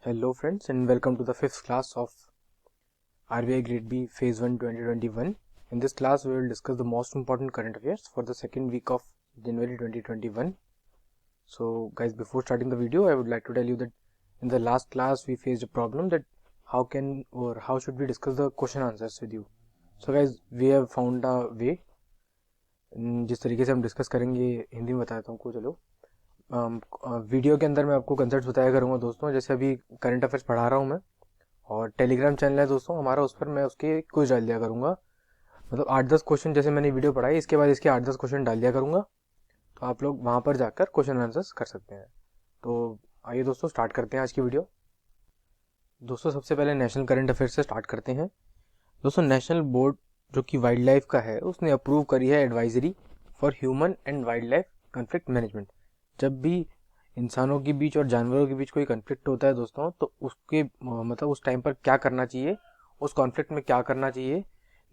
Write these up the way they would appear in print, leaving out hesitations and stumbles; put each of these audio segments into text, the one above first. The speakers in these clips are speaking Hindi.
Hello friends and welcome to the 5th class of RBI Grade B Phase 1 2021. In this class we will discuss the most important current affairs for the second week of January 2021. So guys, before starting the video I would like to tell you that in the last class we faced a problem that how should we discuss the question answers with you. So guys, we have found a way. जिस तरीके से हम डिस्कस करेंगे हिंदी में बताता हूँ आपको. चलो वीडियो के अंदर मैं आपको कंसेप्ट बताया करूँगा दोस्तों. जैसे अभी करंट अफेयर्स पढ़ा रहा हूँ मैं और टेलीग्राम चैनल है दोस्तों हमारा, उस पर मैं उसके क्विज डाल दिया करूँगा. मतलब 8-10 क्वेश्चन जैसे मैंने वीडियो पढ़ाई इसके बाद इसके 8-10 क्वेश्चन डाल दिया करूँगा, तो आप लोग वहाँ पर जाकर क्वेश्चन आंसर्स कर सकते हैं. तो आइए दोस्तों स्टार्ट करते हैं आज की वीडियो. दोस्तों सबसे पहले नेशनल करंट अफेयर्स से स्टार्ट करते हैं. दोस्तों नेशनल बोर्ड जो कि वाइल्ड लाइफ का है उसने अप्रूव करी है advisory for human and wild life conflict management. जब भी इंसानों के बीच और जानवरों के बीच कोई कन्फ्लिक्ट होता है दोस्तों, तो उसके मतलब उस टाइम पर क्या करना चाहिए, उस कॉन्फ्लिक्ट में क्या करना चाहिए,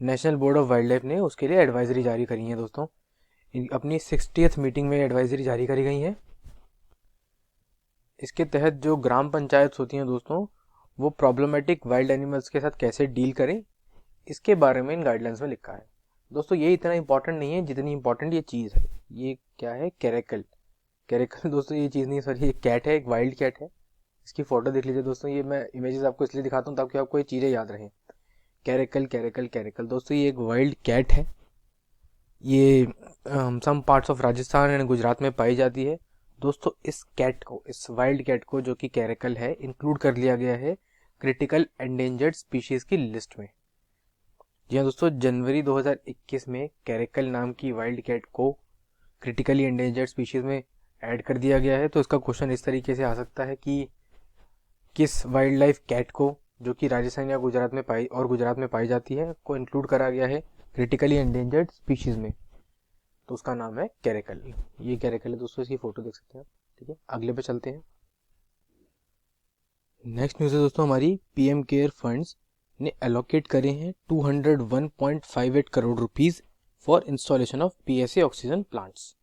national board of wild life ने उसके लिए एडवाइजरी जारी करी है दोस्तों. अपनी 60th मीटिंग में एडवाइजरी जारी करी गई है. इसके तहत जो ग्राम पंचायत होती हैं दोस्तों, वो प्रॉब्लमेटिक वाइल्ड एनिमल्स के साथ कैसे डील करें, इसके बारे में इन गाइडलाइंस में लिखा है. दोस्तों ये इतना इंपॉर्टेंट नहीं है जितनी इंपॉर्टेंट ये चीज़ है. ये क्या है? कैरेकल. कैरेकल दोस्तों ये चीज़ नहीं, सॉरी, ये कैट है, एक वाइल्ड कैट है. इसकी फ़ोटो देख लीजिए दोस्तों. ये मैं इमेजेस आपको इसलिए दिखाता हूँ ताकि आपको ये चीज़ें याद रहें. कैरेकल कैरेकल कैरेकल दोस्तों ये एक वाइल्ड कैट है. ये some parts of Rajasthan and Gujarat में पाई जाती है. दोस्तों इस कैट को, इस वाइल्ड कैट को जो कि कैरेकल है, इंक्लूड कर लिया गया है क्रिटिकल एंडेंजर्ड स्पीशीज़ की लिस्ट में. जी हाँ दोस्तों, जनवरी 2021 में कैरेकल नाम की वाइल्ड कैट को क्रिटिकली एंडेंजर्ड स्पीशीज़ में ऐड कर दिया गया है. तो इसका क्वेश्चन इस तरीके से आ सकता है कि किस वाइल्ड लाइफ कैट को जो कि राजस्थान या गुजरात में पाई जाती है को इंक्लूड करा गया है क्रिटिकली एंडेंजर्ड स्पीशीज़ में. तो उसका नाम है कैरेकल. ये कैरेकल है दोस्तों, इसकी फ़ोटो देख सकते हैं आप. ठीक है, अगले पे चलते हैं. नेक्स्ट न्यूज़ है दोस्तों हमारी, पीएम केयर फंड्स ने एलोकेट करे हैं 201.58 crore rupees for installation of PSA oxygen plants.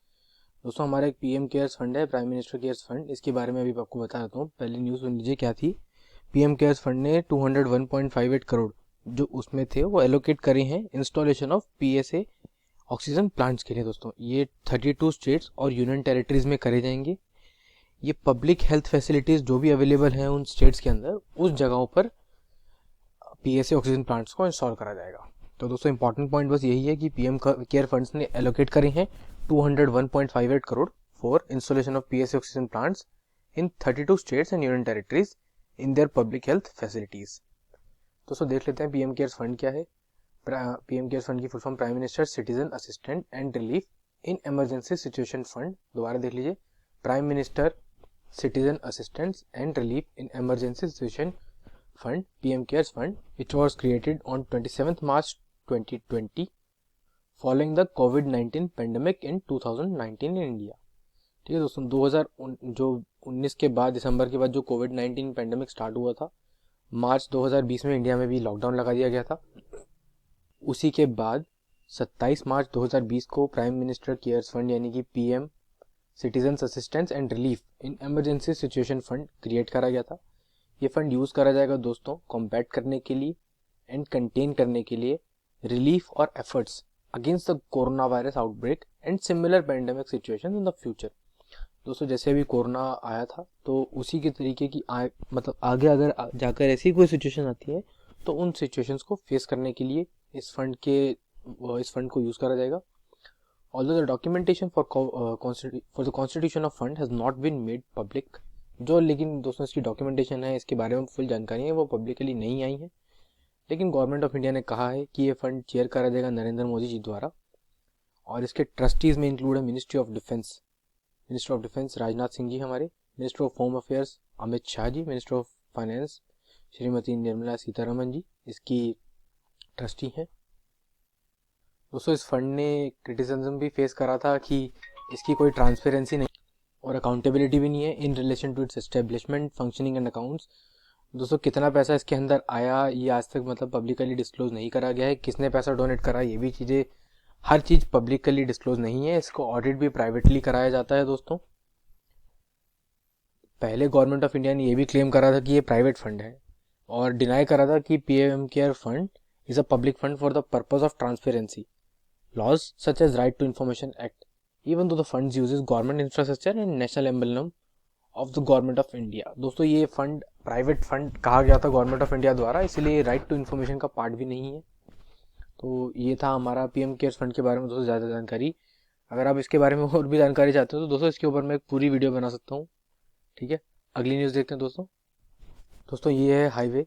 दोस्तों हमारा एक पीएम केयर्स फंड है, प्राइम मिनिस्टर केयर्स फंड. इसके बारे में अभी आपको बता देता हूँ. पहले न्यूज़ सुन लीजिए क्या थी. पीएम केयर्स फंड ने 201.58 करोड़ जो उसमें थे वो एलोकेट करे हैं installation of PSA oxygen plants के लिए. दोस्तों ये 32 स्टेट्स और यूनियन टेरिटरीज में करे जाएंगे. ये पब्लिक हेल्थ फैसिलिटीज़ जो भी अवेलेबल हैं उन स्टेट्स के अंदर, उस जगहों पर पीएसए ऑक्सीजन प्लांट्स को इंस्टॉल करा जाएगा. तो दोस्तों इंपॉर्टेंट पॉइंट बस यही है कि पीएम केयर फंड्स ने एलोकेट करे हैं 201.58 crore for installation of PSA oxygen plants in 32 states and union territories in their public health facilities. दोस्तों देख लेते हैं पीएम केयर्स फंड क्या है. पीएम केयर्स फंड की full form prime minister citizen assistant and relief in emergency situation fund. दोबारा देख लीजिए, prime minister citizen assistance and relief in emergency situation fund, PM cares fund, which was created on 27th March 2020 following the COVID-19 pandemic in 2019 in India. ठीक है दोस्तों, 2019 के बाद, दिसंबर के बाद जो कोविड-19 पैंडमिक स्टार्ट हुआ था, मार्च 2020 में इंडिया में भी लॉकडाउन लगा दिया गया था. उसी के बाद 27 मार्च 2020 को प्राइम मिनिस्टर केयर्स फंड यानी कि PM citizen assistance and relief in emergency situation fund create करा गया था. ये फंड यूज़ करा जाएगा दोस्तों कॉम्बैट करने के लिए एंड कंटेन करने के लिए रिलीफ और efforts against the corona virus outbreak and similar pandemic situation in the future. दोस्तों जैसे अभी कोरोना आया था तो उसी के तरीके की मतलब आगे अगर जाकर ऐसी कोई सिचुएशन आती है तो उन सिचुएशंस को फेस करने के लिए इस फंड को यूज़ करा जाएगा. Although the documentation for the constitution of fund has not been made public. लेकिन दोस्तों इसकी डॉक्यूमेंटेशन है, इसके बारे में फुल जानकारी है, वो पब्लिकली नहीं आई है. लेकिन गवर्नमेंट ऑफ इंडिया ने कहा है कि ये फंड चेयर करा जाएगा नरेंद्र मोदी जी द्वारा. और इसके ट्रस्टीज़ में इंक्लूड है minister of defence Rajnath Singh ji हमारे, minister of home affairs Amit Shah ji, minister of finance Shrimati Nirmala Sitharaman ji इसकी ट्रस्टी हैं. दोस्तों इस फंड ने क्रिटिसिज्म भी फेस करा था कि इसकी कोई ट्रांसपेरेंसी नहीं और अकाउंटेबिलिटी भी नहीं है in relation to its establishment, functioning and accounts. दोस्तों कितना पैसा इसके अंदर आया ये आज तक मतलब पब्लिकली डिस्क्लोज नहीं करा गया है. किसने पैसा डोनेट करा ये भी चीज़ें, हर चीज़ पब्लिकली डिस्क्लोज नहीं है. इसको ऑडिट भी प्राइवेटली कराया जाता है दोस्तों. पहले गवर्नमेंट ऑफ इंडिया ने ये भी क्लेम करा था कि ये प्राइवेट फंड है और डिनाई करा था कि PM care fund is a public fund for the purpose of transparency laws such as Right to Information Act, even though the funds uses government infrastructure and national emblem of the government of India। दोस्तों ये फंड प्राइवेट फंड कहा गया था गवर्नमेंट ऑफ इंडिया द्वारा, इसलिए राइट टू इन्फॉर्मेशन का पार्ट भी नहीं है। तो ये था हमारा पीएम केयर्स फंड के बारे में दोस्तों ज़्यादा जानकारी। अगर आप इसके बारे में और भी जानकारी चाहते हो तो दोस्तों इसके ऊपर मैं एक पूरी वीडियो बना सकता हूँ। ठीक है, अगली न्यूज़ देखते हैं दोस्तों ये है हाईवे।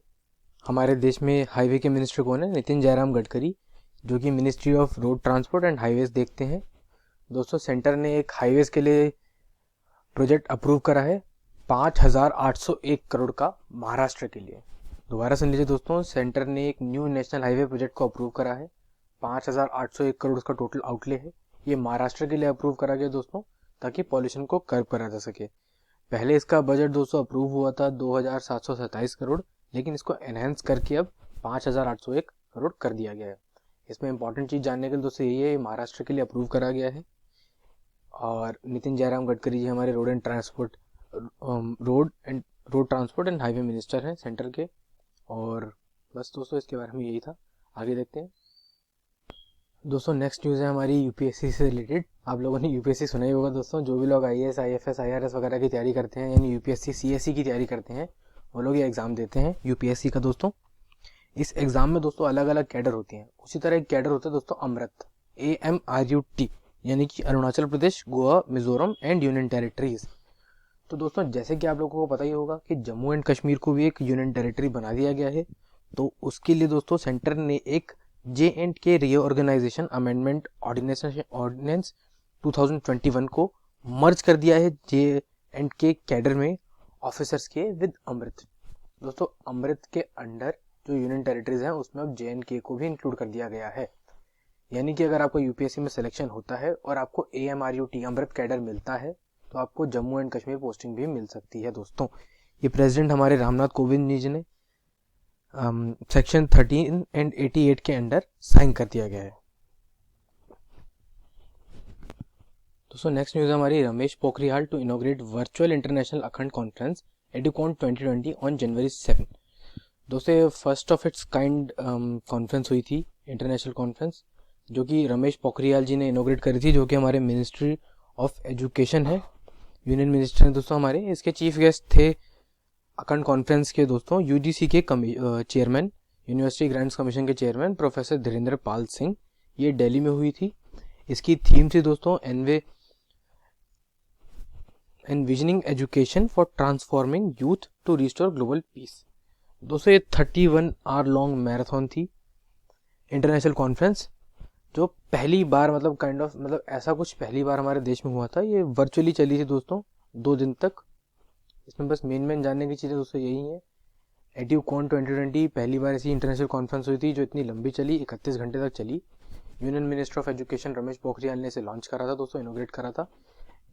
हमारे देश में हाईवे के मिनिस्टर कौन है? नितिन जयराम गडकरी, जो कि ministry of road transport and highways देखते हैं। दोस्तों सेंटर ने एक हाईवेज के लिए प्रोजेक्ट अप्रूव करा है 5,801 करोड़ का महाराष्ट्र के लिए। दोबारा सुन लीजिए दोस्तों, सेंटर ने एक न्यू नेशनल हाईवे प्रोजेक्ट को अप्रूव करा है 5,801 करोड़ का टोटल आउटले है। ये महाराष्ट्र के लिए अप्रूव करा गया दोस्तों, ताकि पॉल्यूशन को कर्व करा जा सके। पहले इसका बजट दोस्तों अप्रूव हुआ था 2,727 करोड़, लेकिन इसको एनहेंस करके अब 5,801 करोड़ कर दिया गया है। इसमें इंपॉर्टेंट चीज़ जानने के लिए दोस्तों यही है, महाराष्ट्र के लिए अप्रूव करा गया है। और नितिन जयराम गडकरी जी हमारे road transport and highway minister हैं सेंटर के। और बस दोस्तों इसके बारे में यही था, आगे देखते हैं। दोस्तों नेक्स्ट न्यूज़ है हमारी यूपीएससी से रिलेटेड। आप लोगों ने यूपीएससी सुना ही होगा दोस्तों, जो भी लोग आईएएस, आईएफएस, आईआरएस वगैरह की तैयारी करते हैं, यानी यूपीएससी सीएससी की तैयारी करते हैं, वो लोग ये एग्ज़ाम देते हैं यूपीएससी का दोस्तों। इस एग्ज़ाम में दोस्तों अलग अलग कैडर होती हैं। उसी तरह एक कैडर होता है दोस्तों अमृत, AMRUT, यानी कि Arunachal Pradesh, Goa, Mizoram and union territories. तो दोस्तों जैसे कि आप लोगों को पता ही होगा कि जम्मू एंड कश्मीर को भी एक यूनियन टेरिटरी बना दिया गया है। तो उसके लिए दोस्तों सेंटर ने एक JNK रीऑर्गेनाइजेशन अमेंडमेंट ऑर्डिनेंस 2021 को मर्ज कर दिया है JNK कैडर में ऑफिसर्स के विद अमृत। दोस्तों अमृत के अंडर जो यूनियन टेरिटरीज हैं उसमें अब JNK को भी इंक्लूड कर दिया गया है। यानी कि अगर आपको यूपीएससी में सिलेक्शन होता है और आपको AMRUT अमृत कैडर मिलता है तो आपको जम्मू एंड कश्मीर पोस्टिंग भी मिल सकती है दोस्तों। ये प्रेसिडेंट हमारे रामनाथ कोविंद जी ने सेक्शन 13 एंड 88 के अंडर साइन कर दिया गया है। दोस्तों नेक्स्ट न्यूज़ हमारी, Ramesh Pokhriyal to inaugurate virtual international Akhand conference Educon 2020 on January 7। दोस्तों first of its kind conference हुई थी, इंटरनेशनल कॉन्फ्रेंस, जो कि रमेश पोखरियाल जी ने इनॉग्रेट करी थी, जो कि हमारे मिनिस्ट्री ऑफ एजुकेशन है, यूनियन मिनिस्टर हैं दोस्तों हमारे। इसके चीफ गेस्ट थे अखंड कॉन्फ्रेंस के दोस्तों UGC के चेयरमैन, यूनिवर्सिटी ग्रांट्स कमीशन के चेयरमैन प्रोफेसर धीरेन्द्र पाल सिंह। ये दिल्ली में हुई थी। इसकी थीम थी दोस्तों envisioning education for transforming youth to restore global peace. दोस्तों ये 31 आवर लॉन्ग मैराथन थी इंटरनेशनल कॉन्फ्रेंस, जो पहली बार मतलब ऐसा कुछ पहली बार हमारे देश में हुआ था। ये वर्चुअली चली थी दोस्तों 2 दिन तक। इसमें बस मेन जानने की चीज़ें दोस्तों यही हैं। एडुकॉन 2020 पहली बार ऐसी इंटरनेशनल कॉन्फ्रेंस हुई थी जो इतनी लंबी चली, 31 घंटे तक चली। Union minister of education Ramesh Pokhriyal ने इसे लॉन्च करा था दोस्तों, इनोग्रेट करा था।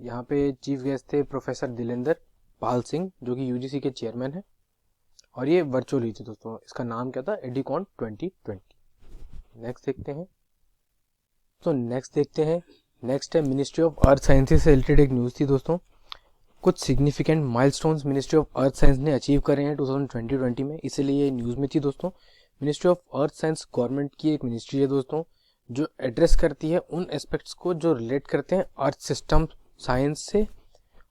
यहाँ पे चीफ गेस्ट थे प्रोफेसर धीरेन्द्र पाल सिंह, जो कि UGC के चेयरमैन हैं, और ये वर्चुअल हुई थी दोस्तों। इसका नाम क्या था? एडुकॉन 2020। नेक्स्ट देखते हैं। नेक्स्ट है मिनिस्ट्री ऑफ अर्थ साइंसेज से रिलेटेड एक न्यूज़ थी दोस्तों। कुछ significant milestones ministry of earth science ने अचीव करे हैं 2020 में, इसीलिए ये न्यूज़ में थी दोस्तों। Ministry of earth science government की एक मिनिस्ट्री है दोस्तों, जो एड्रेस करती है उन एस्पेक्ट्स को जो रिलेट करते हैं अर्थ सिस्टम साइंस से।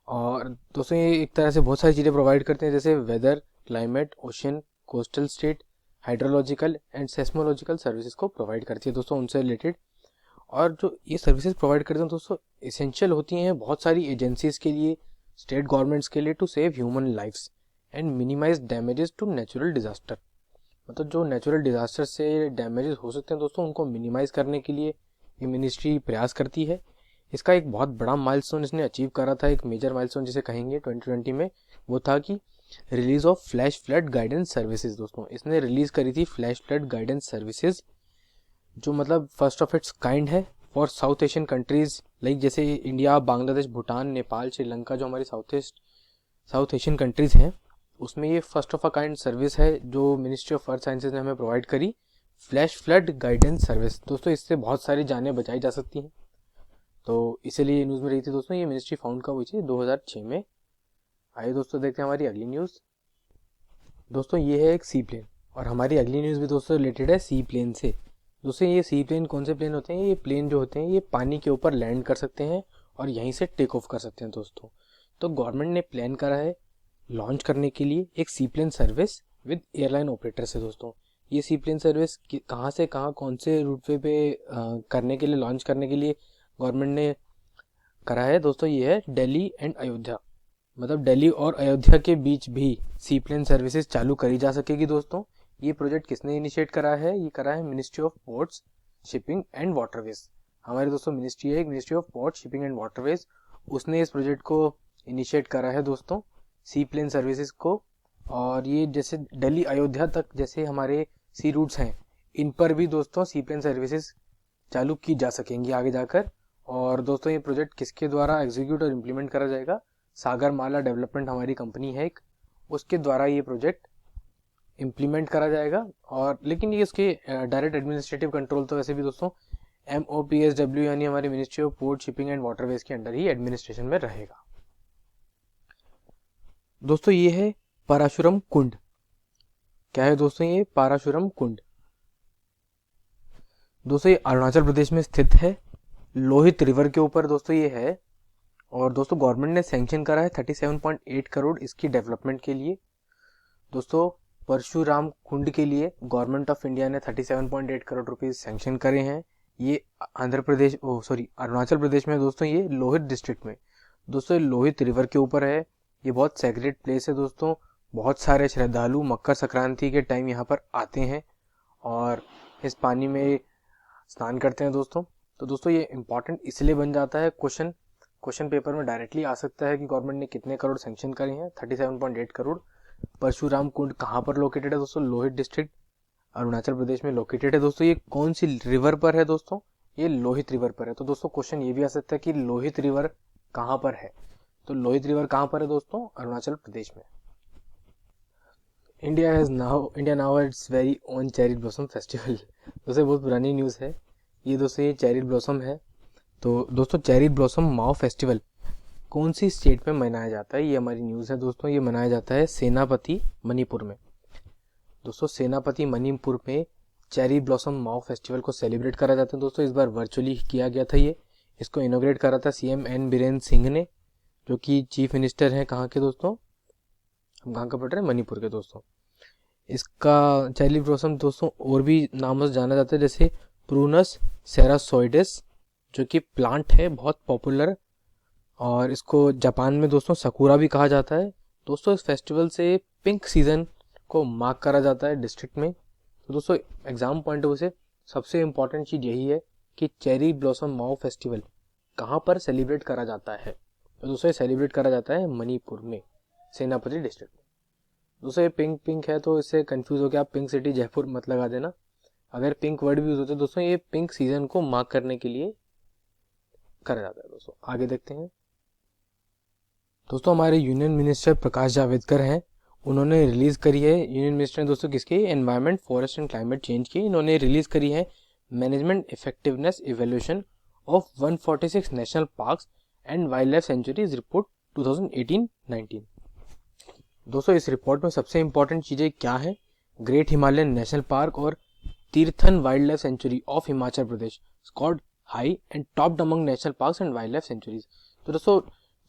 और दोस्तों ये एक तरह से बहुत सारी चीज़ें प्रोवाइड करते हैं, जैसे weather, climate, ocean, coastal state, hydrological and seismological services को प्रोवाइड करती है दोस्तों उनसे रिलेटेड। और जो ये सर्विसेज प्रोवाइड करते हैं दोस्तों एसेंशियल होती हैं बहुत सारी एजेंसीज के लिए, स्टेट गवर्नमेंट्स के लिए, to save human lifes and minimize damages to natural disaster. मतलब जो नेचुरल डिजास्टर से डैमेजेस हो सकते हैं दोस्तों उनको मिनिमाइज करने के लिए ये मिनिस्ट्री प्रयास करती है। इसका एक बहुत बड़ा माइलस्टोन इसने अचीव करा था, एक मेजर माइलस्टोन जिसे कहेंगे 2020 में, वो था कि release of flash flood guidance services. दोस्तों इसने रिलीज करी थी फ्लैश फ्लड गाइडेंस सर्विसेज, जो मतलब फर्स्ट ऑफ इट्स काइंड है for south Asian countries like जैसे इंडिया, बांग्लादेश, भूटान, नेपाल, श्रीलंका, जो हमारी साउथ एशियन कंट्रीज हैं, उसमें ये first of a kind service है जो मिनिस्ट्री ऑफ अर्थ साइंसेज ने हमें प्रोवाइड करी, फ्लैश फ्लड गाइडेंस सर्विस। दोस्तों इससे बहुत सारी जानें बचाई जा सकती हैं, तो इसीलिए न्यूज़ में रही थी दोस्तों। ये मिनिस्ट्री फाउंड कब हुई थी? 2006 में आइए दोस्तों देखते हैं हमारी अगली न्यूज़। दोस्तों ये है एक सी प्लेन और हमारी अगली न्यूज़ भी दोस्तों रिलेटेड है सी प्लेन से। दोस्तों ये सी प्लेन कौन से प्लेन होते हैं? ये प्लेन जो होते हैं ये पानी के ऊपर लैंड कर सकते हैं और यहीं से टेक ऑफ कर सकते हैं दोस्तों। तो गवर्नमेंट ने प्लान करा है लॉन्च करने के लिए एक seaplane service with airline operator से दोस्तों। ये सी प्लेन सर्विस कहाँ से कहाँ कौन से रूट वे पे करने के लिए लॉन्च करने के लिए गवर्नमेंट ने करा है दोस्तों। ये है दिल्ली एंड अयोध्या, मतलब दिल्ली और अयोध्या के बीच भी सी प्लेन सर्विसेज चालू करी जा सकेगी दोस्तों। ये प्रोजेक्ट किसने इनिशिएट करा है? ये करा है ministry of ports, shipping and waterways. हमारे दोस्तों मिनिस्ट्री है, ministry of port, shipping and waterways, उसने इस प्रोजेक्ट को इनिशिएट करा है दोस्तों, सी प्लेन सर्विसेज को। और ये जैसे दिल्ली अयोध्या तक जैसे हमारे सी रूट्स हैं, इन पर भी दोस्तों सी प्लेन सर्विसेज चालू की जा सकेंगी आगे जाकर। और दोस्तों ये प्रोजेक्ट किसके द्वारा एग्जीक्यूट और इम्प्लीमेंट करा जाएगा? सागर माला डेवलपमेंट हमारी कंपनी है एक, उसके द्वारा ये प्रोजेक्ट इम्प्लीमेंट करा जाएगा। और लेकिन ये उसके डायरेक्ट एडमिनिस्ट्रेटिव कंट्रोल तो वैसे भी दोस्तों MOPSW यानी हमारी ministry of port, shipping and waterways के अंडर ही एडमिनिस्ट्रेशन में रहेगा। दोस्तों ये है पाराशुरम कुंड। क्या है दोस्तों? ये पाराशुरम कुंड दोस्तों ये अरुणाचल प्रदेश में स्थित है, लोहित रिवर के ऊपर दोस्तों ये है। और दोस्तों गवर्नमेंट ने सैंक्शन करा है 37.8 करोड़ इसकी डेवलपमेंट के लिए। दोस्तों परशुराम कुंड के लिए गवर्नमेंट ऑफ इंडिया ने 37.8 करोड़ रुपीज सैंक्शन करे हैं। ये अरुणाचल प्रदेश में दोस्तों, ये लोहित डिस्ट्रिक्ट में दोस्तों, ये लोहित रिवर के ऊपर है। ये बहुत सेक्रेट प्लेस है दोस्तों। बहुत सारे श्रद्धालु मकर संक्रांति के टाइम यहाँ पर आते हैं और इस पानी में स्नान करते हैं दोस्तों। तो दोस्तों ये इम्पॉर्टेंट इसलिए बन जाता है, क्वेश्चन पेपर में डायरेक्टली आ सकता है कि गवर्नमेंट ने कितने करोड़ सैंक्शन करे हैं। 37.8 करोड़। परशुराम कुंड कहाँ पर लोकेटेड है दोस्तों? लोहित डिस्ट्रिक्ट, अरुणाचल प्रदेश में लोकेटेड है दोस्तों। ये कौन सी रिवर पर है दोस्तों? ये लोहित रिवर पर है। तो दोस्तों क्वेश्चन ये भी आ सकता है कि लोहित रिवर कहाँ पर है? तो लोहित रिवर कहाँ पर है दोस्तों? अरुणाचल प्रदेश में। India now it's very own cherry blossom festival. दोस्तों बहुत पुरानी न्यूज़ है ये दोस्तों, ये चेरी ब्लॉसम है। तो दोस्तों चेरी ब्लॉसम माओ फेस्टिवल कौन सी स्टेट में मनाया जाता है? ये हमारी न्यूज़ है दोस्तों। ये मनाया जाता है सेनापति मणिपुर में। दोस्तों सेनापति मणिपुर में चेरी ब्लॉसम माओ फेस्टिवल को सेलिब्रेट करा जाता है दोस्तों। इस बार वर्चुअली किया गया था ये। इसको इनोग्रेट करा था CM N बीरेन सिंह ने, जो कि चीफ मिनिस्टर हैं कहाँ के दोस्तों? हम कहाँ का पढ़ रहे हैं? मणिपुर के दोस्तों। इसका चेरी ब्लॉसम दोस्तों और भी नामों से जाना जाता है, जैसे प्रूनस सेरासोइडिस, जो कि प्लांट है बहुत पॉपुलर, और इसको जापान में दोस्तों सकुरा भी कहा जाता है दोस्तों। इस फेस्टिवल से पिंक सीजन को मार्क करा जाता है डिस्ट्रिक्ट में। तो दोस्तों एग्जाम पॉइंट ऑफ व्यू से सबसे इम्पॉर्टेंट चीज़ यही है कि चेरी ब्लॉसम माओ फेस्टिवल कहाँ पर सेलिब्रेट करा जाता है? तो दोस्तों ये सेलिब्रेट करा जाता है मणिपुर में, सेनापति डिस्ट्रिक्ट में। दोस्तों ये पिंक है तो इससे कंफ्यूज हो गया आप पिंक सिटी जयपुर मत लगा देना। अगर पिंक वर्ड भी यूज होता है दोस्तों, ये पिंक सीजन को मार्क करने के लिए करा जाता है दोस्तों। आगे देखते हैं दोस्तों, हमारे यूनियन मिनिस्टर प्रकाश जावड़ेकर हैं, उन्होंने रिलीज करी है, यूनियन मिनिस्टर दोस्तों किसके? Environment, forest and climate change की। इन्होंने रिलीज करी है management effectiveness evaluation of 146 national parks and wild life sanctuaries report 2018-19। दोस्तों इस रिपोर्ट में सबसे इंपॉर्टेंट चीजें क्या है? ग्रेट हिमालयन नेशनल पार्क और Tirthan wild life sanctuary of Himachal Pradesh scored high and topped among national parks and wild life sanctuaries. तो दोस्तों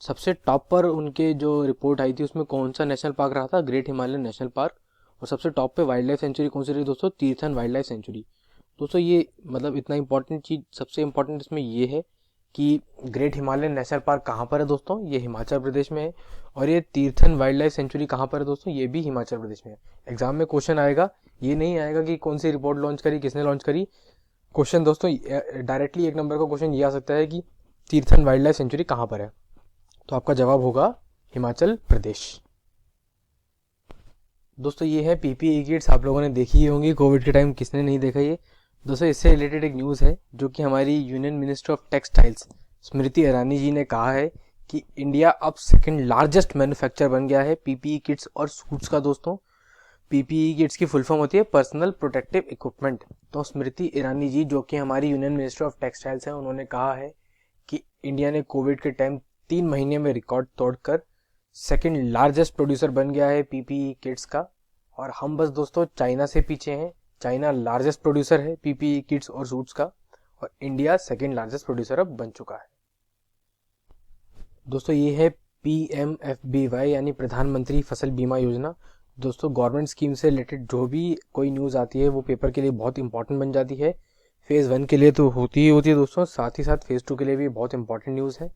सबसे टॉप पर उनके जो रिपोर्ट आई थी उसमें कौन सा नेशनल पार्क रहा था? Great Himalayan national park. और सबसे टॉप पे वाइल्ड लाइफ सेंचुरी कौन सी रही दोस्तों? Tirthan wild life sanctuary. दोस्तों ये मतलब इतना इंपॉर्टेंट चीज, सबसे इंपॉर्टेंट इसमें ये है कि ग्रेट हिमालयन नेशनल पार्क कहाँ पर है दोस्तों? ये हिमाचल प्रदेश में है। और ये तीर्थन वाइल्ड लाइफ सेंचुरी कहाँ पर है दोस्तों? ये भी हिमाचल प्रदेश में है। एग्जाम में क्वेश्चन आएगा, ये नहीं आएगा कि कौन सी रिपोर्ट लॉन्च करी, किसने लॉन्च करी। क्वेश्चन दोस्तों डायरेक्टली 1 नंबर का क्वेश्चन ये आ सकता है कि तीर्थन वाइल्ड लाइफ सेंचुरी कहाँ पर है? तो आपका जवाब होगा हिमाचल प्रदेश। दोस्तों ये है PPE किट्स, आप लोगों ने देखी ही होंगी कोविड के टाइम, किसने नहीं देखा ये दोस्तों। इससे रिलेटेड एक न्यूज़ है जो कि हमारी union minister of textiles Smriti Irani ji ने कहा है कि इंडिया अब सेकंड लार्जेस्ट मैन्युफैक्चर बन गया है PPE किट्स और सूट्स का दोस्तों। PPE किट्स की फुल फॉर्म होती है पर्सनल प्रोटेक्टिव इक्विपमेंट। तो स्मृति ईरानी जी जो कि हमारी यूनियन मिनिस्टर ऑफ टेक्सटाइल्स हैं, उन्होंने कहा है कि इंडिया ने कोविड के टाइम 3 महीने में रिकॉर्ड तोड़कर सेकंड लार्जेस्ट प्रोड्यूसर बन गया है पीपीई किट्स का, और हम बस दोस्तों चाइना से पीछे हैं। चाइना लार्जेस्ट प्रोड्यूसर है पीपीई किट्स और सूट्स का, और इंडिया सेकंड लार्जेस्ट प्रोड्यूसर अब बन चुका है। दोस्तों ये है PMFBY यानी प्रधानमंत्री फसल बीमा योजना। दोस्तों गवर्नमेंट स्कीम से रिलेटेड जो भी कोई न्यूज़ आती है वो पेपर के लिए बहुत इंपॉर्टेंट बन जाती है। फेज़ 1 के लिए तो होती ही होती है दोस्तों, साथ ही साथ फेज़ 2 के लिए भी बहुत इंपॉर्टेंट न्यूज़ है।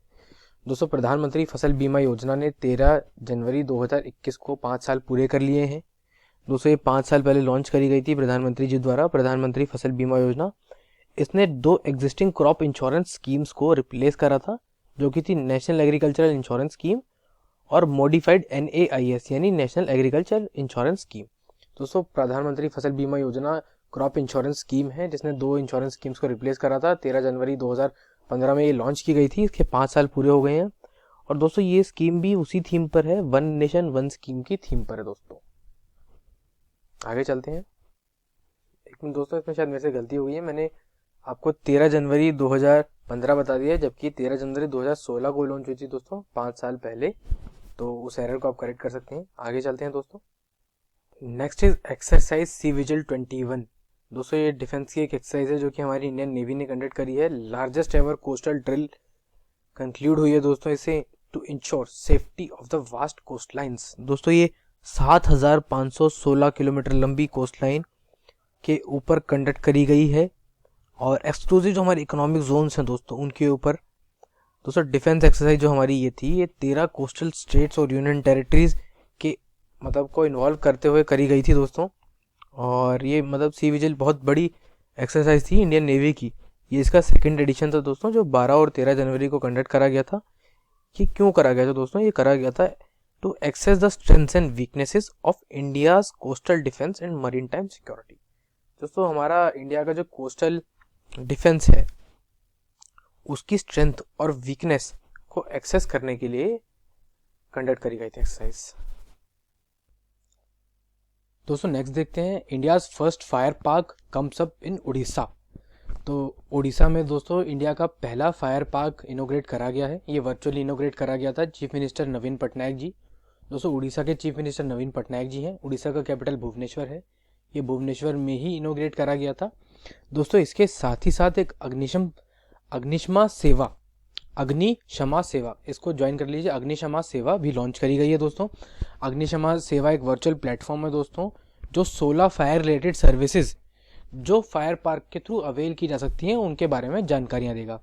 दोस्तों प्रधानमंत्री फसल बीमा योजना ने 13 जनवरी 2021 को 5 साल पूरे कर लिए हैं। दोस्तों ये 5 साल पहले लॉन्च करी गई थी प्रधानमंत्री जी द्वारा, प्रधानमंत्री फसल बीमा योजना। इसने 2 एग्जिस्टिंग क्रॉप इंश्योरेंस स्कीम्स को रिप्लेस करा था, जो कि थी नेशनल एग्रीकल्चरल इंश्योरेंस स्कीम और मॉडिफाइड NAIS यानी नेशनल एग्रीकल्चर इंश्योरेंस स्कीम। दोस्तों प्रधानमंत्री फसल बीमा योजना क्रॉप इंश्योरेंस स्कीम है जिसने 2 इंश्योरेंस स्कीम्स को रिप्लेस करा था। 13 जनवरी 2015 में ये लॉन्च की गई थी, इसके 5 साल पूरे हो गए हैं। और दोस्तों ये स्कीम भी उसी थीम पर है, वन नेशन वन स्कीम की थीम पर है। दोस्तों आगे चलते हैं। एक मिनट दोस्तों, इसमें शायद मेरे से गलती हो गई है, मैंने आपको 13 जनवरी 2015 बता दिया, जबकि 13 जनवरी 2016 को लॉन्च हुई थी दोस्तों, 5 साल पहले। तो उस एरर को आप करेक्ट कर सकते हैं। आगे चलते हैं दोस्तों। Next is exercise sea vigil 21। दोस्तों ये डिफेंस की एक एक्सरसाइज है जो कि हमारी इंडियन नेवी ने कंडक्ट करी है। Largest ever coastal drill conclude हुई है दोस्तों इसे, to ensure safety of the vast coast lines. दोस्तों ये 7516 किलोमीटर लंबी कोस्ट लाइन के ऊपर कंडक्ट करी गई है, और एक्सक्लूसिव जो हमारे इकोनॉमिक जोन्स हैं दोस्तों उनके ऊपर। दोस्तों डिफेंस एक्सरसाइज जो हमारी ये थी, ये 13 कोस्टल स्टेट्स और यूनियन टेरिटरीज के मतलब को इन्वॉल्व करते हुए करी गई थी दोस्तों। और ये मतलब सी विजिल बहुत बड़ी एक्सरसाइज थी इंडियन नेवी की। ये इसका सेकंड एडिशन था दोस्तों, जो 12 और 13 जनवरी को कंडक्ट करा गया था। ये क्यों करा गया था दोस्तों? ये करा गया था to access the strengths and weaknesses of India's coastal defence and maritime security. दोस्तों हमारा इंडिया का जो कोस्टल डिफेंस है उसकी स्ट्रेंथ और वीकनेस को एक्सेस करने के लिए कंडक्ट करी गई थी एक्सरसाइज। दोस्तों नेक्स्ट देखते हैं, India's first fire park comes up in Orissa. तो उड़ीसा में दोस्तों इंडिया का पहला फायर पार्क इनोग्रेट करा गया है। ये वर्चुअली इनोग्रेट करा गया था चीफ मिनिस्टर नवीन पटनायक जी। दोस्तों उड़ीसा के चीफ मिनिस्टर नवीन पटनायक जी हैं। उड़ीसा का कैपिटल भुवनेश्वर है। ये भुवनेश्वर में ही इनोग्रेट करा गया था दोस्तों। इसके साथ ही साथ एक अग्निशमा सेवा इसको ज्वाइन कर लीजिए। अग्निशमा सेवा भी लॉन्च करी गई है दोस्तों। अग्निशमा सेवा एक वर्चुअल प्लेटफॉर्म है दोस्तों, जो 16 फायर रिलेटेड सर्विसेज जो फायर पार्क के थ्रू अवेल की जा सकती हैं उनके बारे में जानकारियां देगा।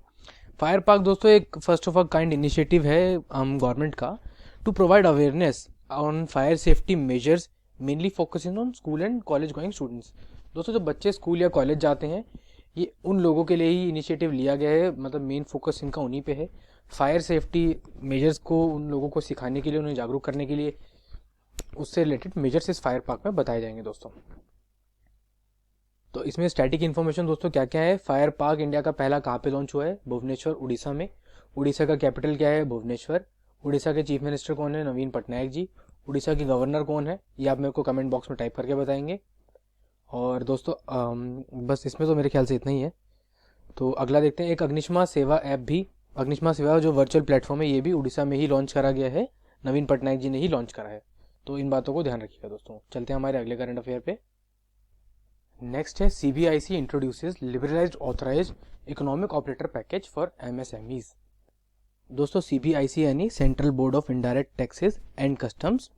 फायर पार्क दोस्तों एक first of a kind initiative है गवर्नमेंट का to provide awareness on fire safety measures, mainly focusing on school and college going students. दोस्तों जो बच्चे स्कूल या कॉलेज जाते हैं, ये उन लोगों के लिए ही इनिशिएटिव लिया गया है, मतलब मेन फोकस इनका उन्हीं पे है। फायर सेफ्टी मेजर्स को उन लोगों को सिखाने के लिए, उन्हें जागरूक करने के लिए उससे रिलेटेड मेजर्स इस फायर पार्क में बताए जाएंगे दोस्तों। तो इसमें स्टैटिक इन्फॉर्मेशन दोस्तों क्या क्या है। फायर पार्क इंडिया का पहला कहाँ पे लॉन्च हुआ है? भुवनेश्वर उड़ीसा में। उड़ीसा का कैपिटल क्या है? भुवनेश्वर। उड़ीसा के चीफ मिनिस्टर कौन है? नवीन पटनायक जी। उड़ीसा के गवर्नर कौन है? ये आप मेरे को कमेंट बॉक्स में टाइप करके बताएंगे। और दोस्तों बस इसमें तो मेरे ख्याल से इतना ही है। तो अगला देखते हैं, एक अग्निशमा सेवा ऐप भी, अग्निशमा सेवा जो वर्चुअल प्लेटफॉर्म है, ये भी उड़ीसा में ही लॉन्च करा गया है। नवीन पटनायक जी ने ही लॉन्च करा है। तो इन बातों को ध्यान रखिएगा दोस्तों। चलते हैं हमारे अगले करंट अफेयर पे। नेक्स्ट है CBIC introduces liberalised authorised economic operator package for MSMEs। दोस्तों CBIC यानी central board of indirect taxes and customs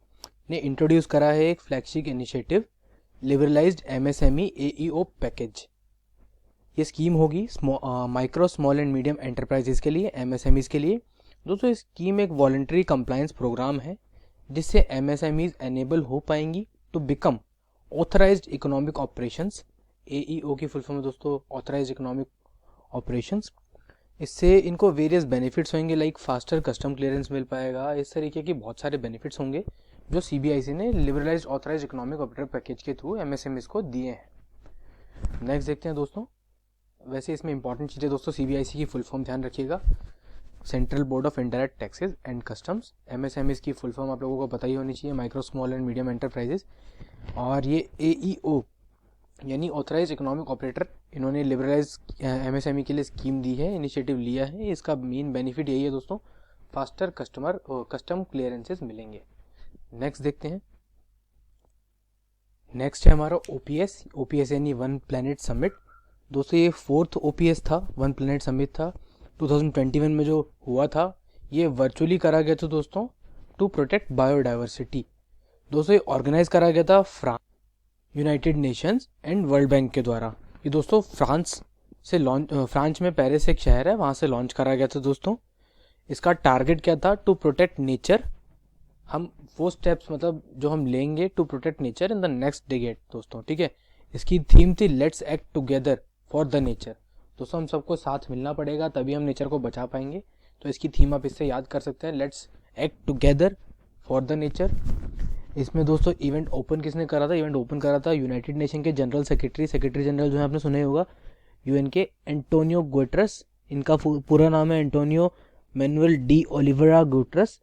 ने इंट्रोड्यूस करा है एक flagship initiative, liberalised MSME AEO package. ये स्कीम होगी micro small and medium enterprises के लिए, MSMEs के लिए। दोस्तों ये स्कीम एक वॉलंटरी कंप्लायंस प्रोग्राम है जिससे MSMEs एनेबल हो पाएंगी to become authorised economic operations. AEO की फुल फॉर्म है दोस्तों ऑथराइज्ड इकोनॉमिक ऑपरेशंस। इससे इनको वेरियस बेनिफिट्स होंगे, लाइक फास्टर कस्टम क्लियरेंस मिल पाएगा। इस तरीके की बहुत सारे बेनिफिट्स होंगे जो CBIC ने liberalised authorised economic operator package के थ्रू MSMEs को दिए हैं। नेक्स्ट देखते हैं दोस्तों। वैसे इसमें इंपॉर्टेंट चीज़ें दोस्तों, CBIC की फुल फॉर्म ध्यान रखिएगा, central board of indirect taxes and customs. MSMEs की फुल फॉर्म आप लोगों को पता ही होनी चाहिए, micro small and medium enterprises. और ये AEO यानी ऑथराइज इकोनॉमिक ऑपरेटर, इन्होंने लिबरलाइज MSME के लिए स्कीम दी है, इनिशिएटिव लिया है। इसका मेन बेनिफिट यही है दोस्तों, फास्टर कस्टम क्लियरेंसेस मिलेंगे। नेक्स्ट देखते हैं। नेक्स्ट है हमारा ओपीएस यानी वन प्लैनेट समिट। दोस्तों ये 4th ओपीएस था, वन प्लैनेट समिट था 2021 में जो हुआ था। ये वर्चुअली करा गया था दोस्तों, टू प्रोटेक्ट बायोडाइवर्सिटी। दोस्तों ये ऑर्गेनाइज करा गया था United Nations and world bank के द्वारा। ये दोस्तों फ्रांस में पेरिस एक शहर है, वहाँ से लॉन्च करा गया था दोस्तों। इसका टारगेट क्या था? To protect nature. हम वो स्टेप्स मतलब जो हम लेंगे to protect nature in the next decade दोस्तों, ठीक है। इसकी थीम थी let's act together for the nature. दोस्तों हम सबको साथ मिलना पड़ेगा तभी हम नेचर को बचा पाएंगे। तो इसकी थीम आप इससे याद कर सकते हैं, let's act together for the nature. इसमें दोस्तों इवेंट ओपन किसने करा था? इवेंट ओपन करा था यूनाइटेड नेशन के जनरल सेक्रेटरी जनरल जो है आपने सुना ही होगा, यूएन के एंटोनियो गुटेरेस। इनका पूरा नाम है Antonio Manuel de Oliveira Guterres.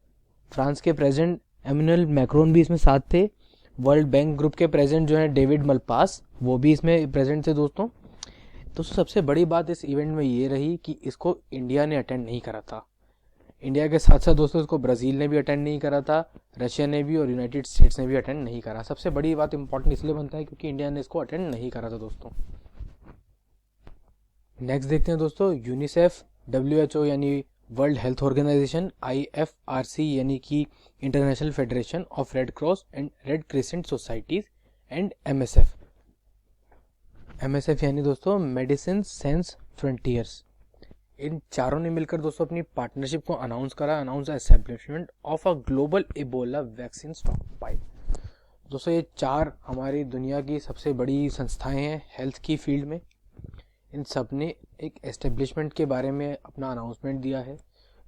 France के प्रेसिडेंट एमेनुएल मैक्रोन भी इसमें साथ थे। वर्ल्ड बैंक ग्रुप के प्रेसिडेंट जो है डेविड मलपास, वो भी इसमें प्रेजेंट थे दोस्तों। सबसे बड़ी बात इस इवेंट में ये रही कि इसको इंडिया ने अटेंड नहीं करा था। इंडिया के साथ साथ दोस्तों इसको ब्राज़ील ने भी अटेंड नहीं करा था, रशिया ने भी और यूनाइटेड स्टेट्स ने भी अटेंड नहीं करा। सबसे बड़ी बात इंपॉर्टेंट इसलिए बनता है क्योंकि इंडिया ने इसको अटेंड नहीं करा था दोस्तों। नेक्स्ट देखते हैं दोस्तों, यूनिसेफ, WHO यानी वर्ल्ड हेल्थ ऑर्गेनाइजेशन, IFRC यानी कि international federation of red cross and red crescent societies, and MSF यानी दोस्तों मेडिसिन सेंस फ्रंटियर्स। इन चारों ने मिलकर दोस्तों अपनी पार्टनरशिप को announce establishment of a global Ebola vaccine stock pile. दोस्तों ये 4 हमारी दुनिया की सबसे बड़ी संस्थाएं हैं हेल्थ की फील्ड में। इन सब ने एक एस्टेब्लिशमेंट के बारे में अपना अनाउंसमेंट दिया है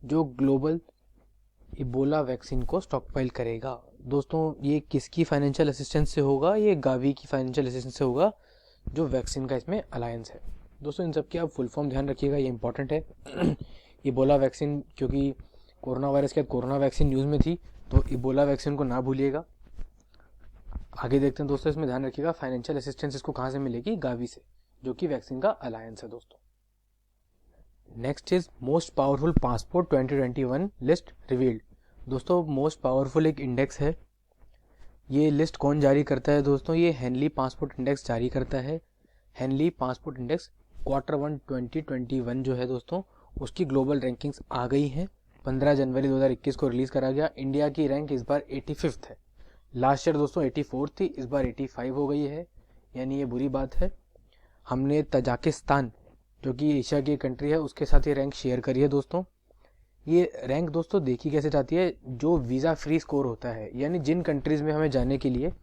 जो ग्लोबल इबोला वैक्सीन को स्टॉकपाइल करेगा। दोस्तों ये किसकी फाइनेंशियल असिस्टेंस से होगा? ये गावी की फाइनेंशियल असिस्टेंस से होगा, जो वैक्सीन का इसमें अलायंस है। दोस्तों इन सब की आप फुल फॉर्म ध्यान रखिएगा, ये इंपॉर्टेंट है। इबोला वैक्सीन, क्योंकि कोरोना वायरस के बाद कोरोना वैक्सीन न्यूज़ में थी, तो इबोला वैक्सीन को ना भूलिएगा। आगे देखते हैं दोस्तों, इसमें ध्यान रखिएगा फाइनेंशियल असिस्टेंस इसको कहाँ से मिलेगी? गावी से, जो कि वैक्सीन का अलायंस है दोस्तों। Next is most powerful passport 2021 list revealed. दोस्तों मोस्ट पावरफुल एक इंडेक्स है, ये लिस्ट कौन जारी करता है दोस्तों? ये हेनली पासपोर्ट इंडेक्स जारी करता है। हेनली पासपोर्ट इंडेक्स Q1 2021 जो है दोस्तों, उसकी ग्लोबल रैंकिंग्स आ गई हैं। 15 जनवरी 2021 को रिलीज करा गया। इंडिया की रैंक इस बार 85th है। लास्ट ईयर दोस्तों 84 थी, इस बार 85 हो गई है, यानी ये बुरी बात है। हमने तजाकिस्तान जो कि एशिया की कंट्री है उसके साथ ये रैंक शेयर करी है दोस्तों। ये रैंक दोस्तों देखी कैसे जाती है? जो वीज़ा फ्री स्कोर होता है, यानी जिन कंट्रीज़ में हमें जाने के लिए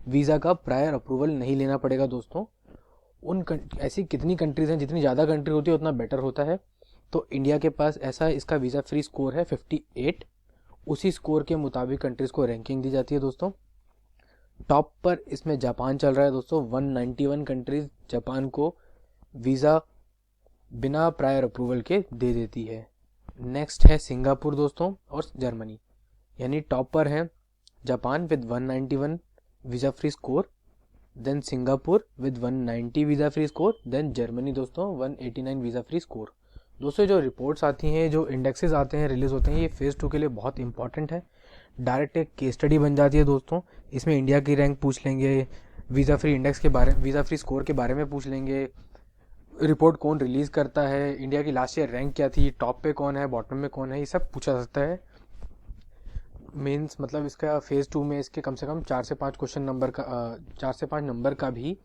वीज़ा का प्रायर अप्रूवल नहीं लेना पड़ेगा दोस्तों, ऐसी कितनी कंट्रीज़ हैं, जितनी ज़्यादा कंट्री होती है उतना बेटर होता है। तो इंडिया के पास ऐसा इसका वीज़ा फ्री स्कोर है 58। उसी स्कोर के मुताबिक कंट्रीज़ को रैंकिंग दी जाती है दोस्तों। टॉप पर इसमें जापान चल रहा है दोस्तों, 191 कंट्रीज जापान को वीज़ा बिना प्रायर अप्रूवल के दे देती है। नेक्स्ट है सिंगापुर दोस्तों और जर्मनी, यानी टॉप पर है Japan with 191 visa free score, then Singapore with 190 visa free score, then Germany दोस्तों 189 वीज़ा फ्री स्कोर। दोस्तों जो रिपोर्ट्स आती हैं, जो इंडेक्सेस आते हैं, रिलीज होते हैं, ये फेज़ 2 के लिए बहुत इंपॉर्टेंट है। डायरेक्ट एक केस स्टडी बन जाती है दोस्तों। इसमें इंडिया की रैंक पूछ लेंगे, वीज़ा फ्री इंडेक्स के बारे, वीज़ा फ्री स्कोर के बारे में पूछ लेंगे, रिपोर्ट कौन रिलीज़ करता है, इंडिया की लास्ट ईयर रैंक क्या थी, टॉप पे कौन है, बॉटम में कौन है, ये सब पूछा जा सकता है। मीन्स मतलब इसका फेज़ 2 में इसके कम से कम 4 से 5 नंबर का भी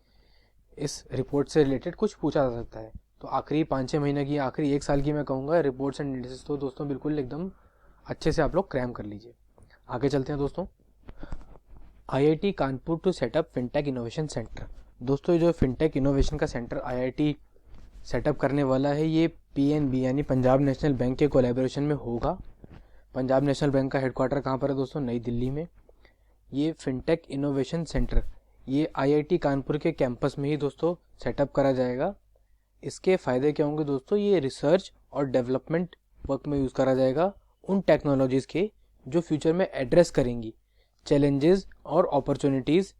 इस रिपोर्ट से रिलेटेड कुछ पूछा जा सकता है। तो आखिरी 5-6 महीने की, आखिरी 1 साल की मैं कहूँगा रिपोर्ट्स एंड इंडेक्सेस तो दोस्तों बिल्कुल एकदम अच्छे से आप लोग क्रैम कर लीजिए। आगे चलते हैं दोस्तों। IIT Kanpur to setup fintech innovation centre. दोस्तों जो फिनटेक इनोवेशन का सेंटर IIT सेटअप करने वाला है, ये PNB यानी पंजाब नेशनल बैंक के कोलैबोरेशन में होगा। पंजाब नेशनल बैंक का हेडक्वार्टर कहाँ पर है दोस्तों? नई दिल्ली में। ये फिनटेक इनोवेशन सेंटर ये IIT कानपुर के कैंपस में ही दोस्तों सेटअप करा जाएगा। इसके फ़ायदे क्या होंगे दोस्तों? ये रिसर्च और डेवलपमेंट वर्क में यूज़ करा जाएगा उन टेक्नोलॉजीज़ के जो फ्यूचर में एड्रेस करेंगी चैलेंजेस और अपॉर्चुनिटीज़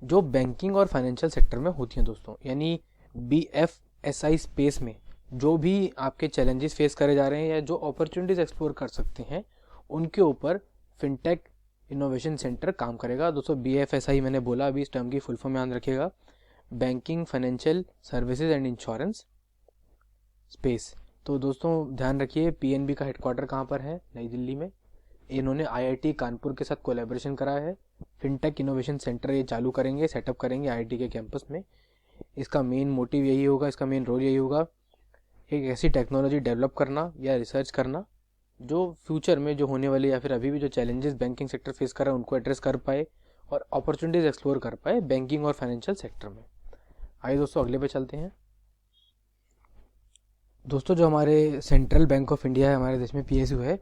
जो बैंकिंग और फाइनेंशियल सेक्टर में होती हैं दोस्तों। यानी BFSI स्पेस में जो भी आपके चैलेंजेस फेस करे जा रहे हैं या जो अपॉर्चुनिटीज़ एक्सप्लोर कर सकते हैं, उनके ऊपर फिनटेक इनोवेशन सेंटर काम करेगा। दोस्तों BFSI मैंने बोला, अभी इस टर्म की फुल फॉर्म याद रखिएगा, banking, financial services and insurance space. तो दोस्तों ध्यान रखिए, PNB का हेडक्वार्टर कहाँ पर है? नई दिल्ली में। इन्होंने IIT कानपुर के साथ कोलैबोरेशन करा है, फिनटेक इनोवेशन सेंटर ये चालू करेंगे, सेटअप करेंगे IIT के कैंपस में। इसका मेन मोटिव यही होगा, इसका मेन रोल यही होगा, एक ऐसी टेक्नोलॉजी डेवलप करना या रिसर्च करना जो फ्यूचर में जो होने वाली या फिर अभी भी जो चैलेंजेस बैंकिंग सेक्टर फेस कर रहा है उनको एड्रेस कर पाए और अपॉर्चुनिटीज़ एक्सप्लोर कर पाए बैंकिंग और फाइनेंशियल सेक्टर में। आइए दोस्तों अगले पे चलते हैं। दोस्तों जो हमारे सेंट्रल बैंक ऑफ इंडिया है हमारे देश में, PSU है,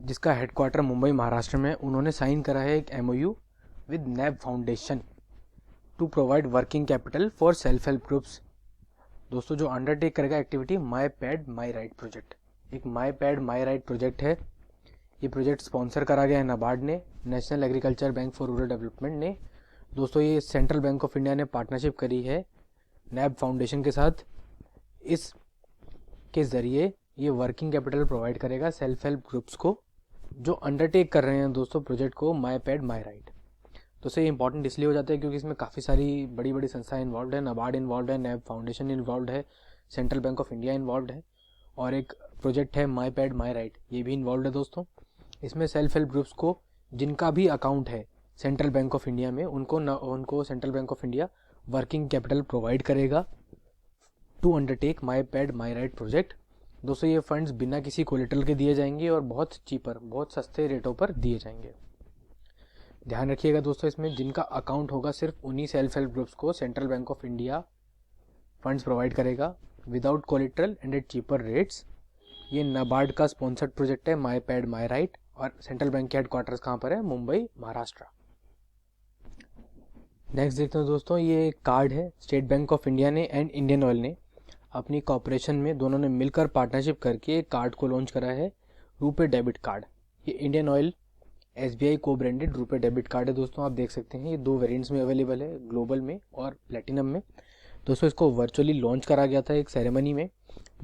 जिसका हेडक्वार्टर मुंबई महाराष्ट्र में, उन्होंने साइन करा है एक MOU with NAB foundation to provide working capital for self help groups. दोस्तों जो अंडरटेक करेगा activity my pad my right project, एक my pad my right project है। ये प्रोजेक्ट स्पॉन्सर करा गया है नाबार्ड ने, national agriculture bank for rural development ने। दोस्तों ये सेंट्रल बैंक ऑफ इंडिया ने पार्टनरशिप करी है NAB फाउंडेशन के साथ। इस के ज़रिए ये वर्किंग कैपिटल प्रोवाइड करेगा सेल्फ हेल्प ग्रुप्स को जो अंडरटेक कर रहे हैं दोस्तों प्रोजेक्ट को माई पैड माई राइट। दोस्तों ये इंपॉर्टेंट इसलिए हो जाता है क्योंकि इसमें काफ़ी सारी बड़ी बड़ी संस्थाएं इन्वॉल्व है, नाबार्ड इन्वॉल्व है, NAB फाउंडेशन इन्वॉल्व है, central bank of India involve है, और एक प्रोजेक्ट है माई पैड माई राइट, ये भी इन्वॉल्व है दोस्तों। इसमें सेल्फ हेल्प ग्रुप्स को जिनका भी अकाउंट है सेंट्रल बैंक ऑफ इंडिया में, उनको Central bank of India working capital provide करेगा to undertake My pad my right project. दोस्तों ये फंड्स बिना किसी कोलेटरल के दिए जाएंगे और बहुत चीपर, बहुत सस्ते रेटों पर दिए जाएंगे। ध्यान रखिएगा दोस्तों, इसमें जिनका अकाउंट होगा सिर्फ उन्हीं सेल्फ हेल्प ग्रुप्स को Central bank of India funds provide करेगा without collateral and at cheaper rates. ये नाबार्ड का स्पॉन्सर्ड प्रोजेक्ट है माई पैड माई राइट, और सेंट्रल बैंक के हेडक्वार्टर्स कहाँ पर है? मुंबई महाराष्ट्र। नेक्स्ट देखते हैं दोस्तों, ये कार्ड है स्टेट बैंक ऑफ इंडिया ने एंड इंडियन ऑयल ने अपनी कॉपरेशन में, दोनों ने मिलकर पार्टनरशिप करके एक कार्ड को लॉन्च करा है, रुपे डेबिट कार्ड। ये इंडियन ऑयल SBI को ब्रांडेड रुपे डेबिट कार्ड है दोस्तों, आप देख सकते हैं ये 2 वेरिएंट्स में अवेलेबल है, ग्लोबल में और प्लेटिनम में। दोस्तों इसको वर्चुअली लॉन्च करा गया था एक सेरेमनी में,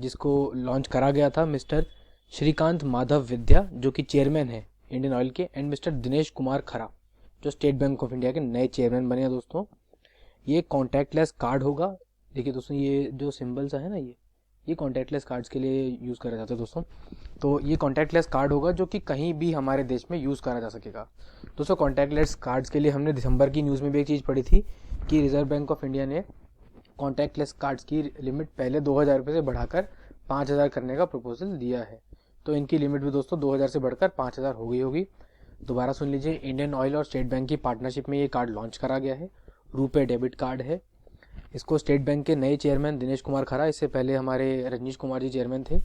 जिसको लॉन्च करा गया था मिस्टर श्रीकांत माधव विद्या जो कि चेयरमैन है इंडियन ऑयल के, एंड मिस्टर दिनेश कुमार खरा जो स्टेट बैंक ऑफ इंडिया के नए चेयरमैन बने हैं दोस्तों। ये कॉन्टैक्टलेस कार्ड होगा। देखिए दोस्तों ये जो सिंबल्स है ना, ये कॉन्टैक्टलेस कार्ड्स के लिए यूज़ करा जाता है दोस्तों। तो ये कॉन्टैक्टलेस कार्ड होगा जो कि कहीं भी हमारे देश में यूज़ करा जा सकेगा। दोस्तों कॉन्टैक्टलेस कार्ड्स के लिए हमने दिसंबर की न्यूज़ में भी एक चीज़ पढ़ी थी कि रिजर्व बैंक ऑफ इंडिया ने कॉन्टैक्टलेस कार्ड्स की लिमिट पहले 2000 रुपये से बढ़ाकर 5000 करने का प्रपोजल दिया है। तो इनकी लिमिट भी दोस्तों 2000 से बढ़कर 5000 हो गई होगी। दोबारा सुन लीजिए, इंडियन ऑयल और स्टेट बैंक की पार्टनरशिप में ये कार्ड लॉन्च करा गया है, रुपे डेबिट कार्ड है। इसको स्टेट बैंक के नए चेयरमैन दिनेश कुमार खरा, इससे पहले हमारे रजनीश कुमार जी चेयरमैन थे,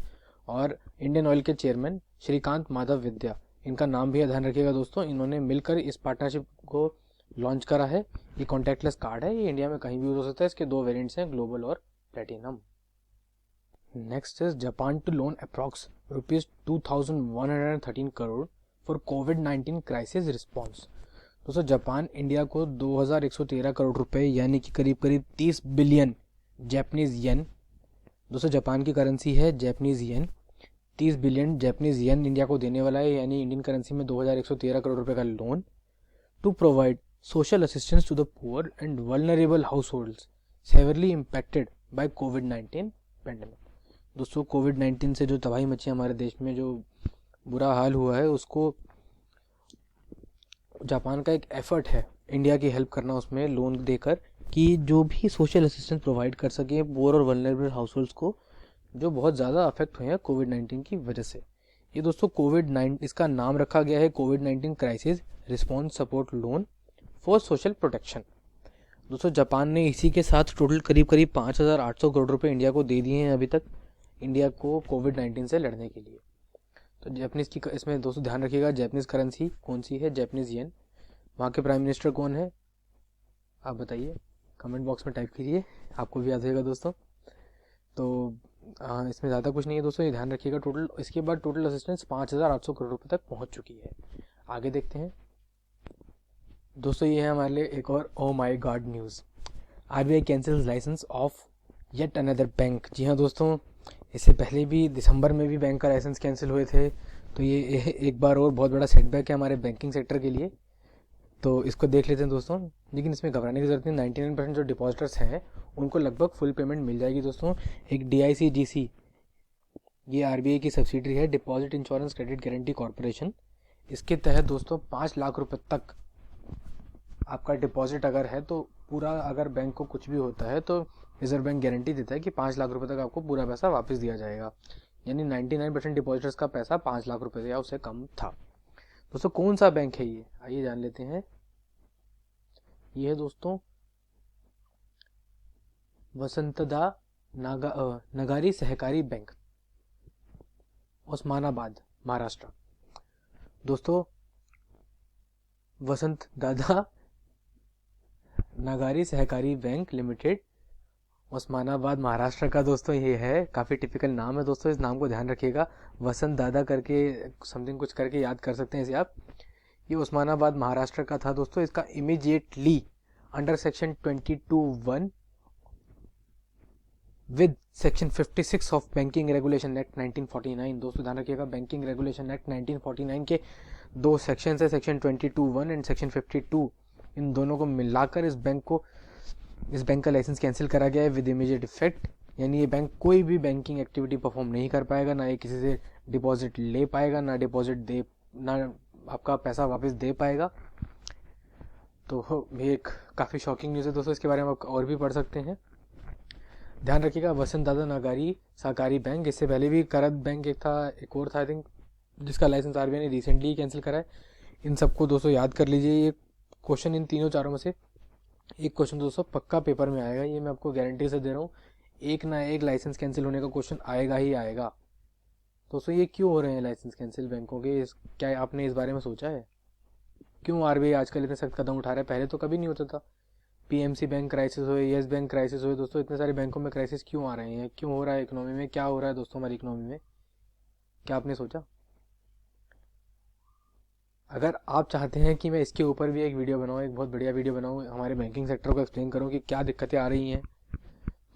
और इंडियन ऑयल के चेयरमैन श्रीकांत माधव विद्या, इनका नाम भी ध्यान रखिएगा दोस्तों, इन्होंने मिलकर इस पार्टनरशिप को लॉन्च करा है। ये कॉन्टैक्टलेस कार्ड है, ये इंडिया में कहीं भी यूज हो सकता है। इसके 2 वेरिएंट्स हैं, ग्लोबल और platinum. Next is Japan to loan approx ₹2113 crore for कोविड-19 क्राइसिस रिस्पॉन्स। दोस्तों जापान इंडिया को 2113 करोड़ रुपए यानी कि करीब करीब 30 बिलियन जैपनीज येन, दोस्तों जापान की करेंसी है जैपनीज येन, 30 बिलियन जैपनीज येन इंडिया को देने वाला है, यानी इंडियन करेंसी में 2113 करोड़ रुपए का loan to provide social assistance to the poor and vulnerable households severely impacted by कोविड-19 पेंडेमिक। दोस्तों कोविड-19 से जो तबाही मची हमारे देश में, जो बुरा हाल हुआ है, उसको जापान का एक एफर्ट है इंडिया की हेल्प करना, उसमें लोन देकर कि जो भी सोशल असिस्टेंस प्रोवाइड कर सके पुअर और वल्नरेबल हाउस होल्ड्स को जो बहुत ज़्यादा अफेक्ट हुए हैं कोविड-19 की वजह से। ये दोस्तों कोविड-19, इसका नाम रखा गया है कोविड-19 crisis response support loan for social protection. दोस्तों जापान ने इसी के साथ टोटल करीब करीब 5800 करोड़ रुपए इंडिया को दे दिए हैं अभी तक, इंडिया को कोविड-19 से लड़ने के लिए। तो जैपनीज़ की इसमें दोस्तों ध्यान रखिएगा, जैपनीज़ करेंसी कौन सी है? जैपनीज़ येन। वहाँ के प्राइम मिनिस्टर कौन है आप बताइए, कमेंट बॉक्स में टाइप कीजिए, आपको भी याद रहेगा दोस्तों। तो इसमें ज़्यादा कुछ नहीं है दोस्तों, ये ध्यान रखिएगा। टोटल इसके बाद टोटल असिस्टेंस 5800 करोड़ रुपये तक पहुँच चुकी है। आगे देखते हैं दोस्तों, ये है हमारे लिए एक और oh my God news. RBI cancels licence of yet another bank. जी हाँ दोस्तों, इससे पहले भी दिसंबर में भी बैंक का लाइसेंस कैंसिल हुए थे, तो ये एक बार और बहुत बड़ा सेटबैक है हमारे बैंकिंग सेक्टर के लिए। तो इसको देख लेते हैं दोस्तों, लेकिन इसमें घबराने की ज़रूरत नहीं। 99% जो डिपॉजिटर्स हैं उनको लगभग फुल पेमेंट मिल जाएगी दोस्तों। एक DICGC, ये RBI की सब्सिडरी है, deposit insurance credit guarantee corporation. इसके तहत दोस्तों 5 लाख रुपए तक आपका डिपॉजिट अगर है तो पूरा, अगर बैंक को कुछ भी होता है तो रिजर्व बैंक गारंटी देता है कि 5 लाख रुपए तक आपको पूरा पैसा वापस दिया जाएगा। यानी 99% डिपॉजिटर्स का पैसा 5 लाख रुपए या उससे कम था। दोस्तों कौन सा बैंक है ये, आइए जान लेते हैं। ये है दोस्तों वसंतदा नगारी सहकारी बैंक, उस्मानाबाद, महाराष्ट्र। दोस्तों वसंत दादा नगारी सहकारी बैंक लिमिटेड, उस्मानाबाद, महाराष्ट्र का दोस्तों ये है। काफ़ी टिपिकल नाम है दोस्तों, इस नाम को ध्यान रखिएगा। वसंत दादा करके समथिंग कुछ करके याद कर सकते हैं इसे आप। ये उस्मानाबाद, महाराष्ट्र का था दोस्तों। इसका immediately under section 22(1) with section 56 of banking regulation act 1949। दोस्तों ध्यान रखिएगा, बैंकिंग रेगुलेशन एक्ट 1949 के 2 सेक्शन है, सेक्शन 22(1) एंड सेक्शन 52। इन दोनों को मिलाकर इस बैंक का लाइसेंस कैंसिल करा गया है विद इमीडिएट इफेक्ट। यानी ये बैंक कोई भी बैंकिंग एक्टिविटी परफॉर्म नहीं कर पाएगा, ना ये किसी से डिपॉजिट ले पाएगा, ना आपका पैसा वापस दे पाएगा। तो ये एक काफ़ी शॉकिंग न्यूज़ है दोस्तों, इसके बारे में आप और भी पढ़ सकते हैं। ध्यान रखिएगा, वसंत दादा नगारी सहकारी बैंक, इससे पहले भी करत बैंक एक था, एक और था आई थिंक, जिसका लाइसेंस RBI ने रिसेंटली कैंसिल करा है। इन सबको दोस्तों याद कर लीजिए। ये क्वेश्चन इन तीनों चारों में से एक क्वेश्चन दोस्तों पक्का पेपर में आएगा, ये मैं आपको गारंटी से दे रहा हूँ। एक ना एक लाइसेंस कैंसिल होने का क्वेश्चन आएगा ही आएगा। दोस्तों ये क्यों हो रहे हैं लाइसेंस कैंसिल बैंकों के, क्या आपने इस बारे में सोचा है? क्यों RBI आजकल इतने सख्त कदम उठा रहा है? पहले तो कभी नहीं होता था। PMC बैंक क्राइसिस हो, येस बैंक क्राइसिस हो, दोस्तों इतने सारे बैंकों में क्राइसिस क्यों आ रहे हैं? क्यों हो रहा है? इकोनॉमी में क्या हो रहा है दोस्तों, हमारी इकोनॉमी में? क्या आपने सोचा? अगर आप चाहते हैं कि मैं इसके ऊपर भी एक वीडियो बनाऊँ, एक बहुत बढ़िया वीडियो बनाऊँ, हमारे बैंकिंग सेक्टर को एक्सप्लेन करूँ कि क्या दिक्कतें आ रही हैं,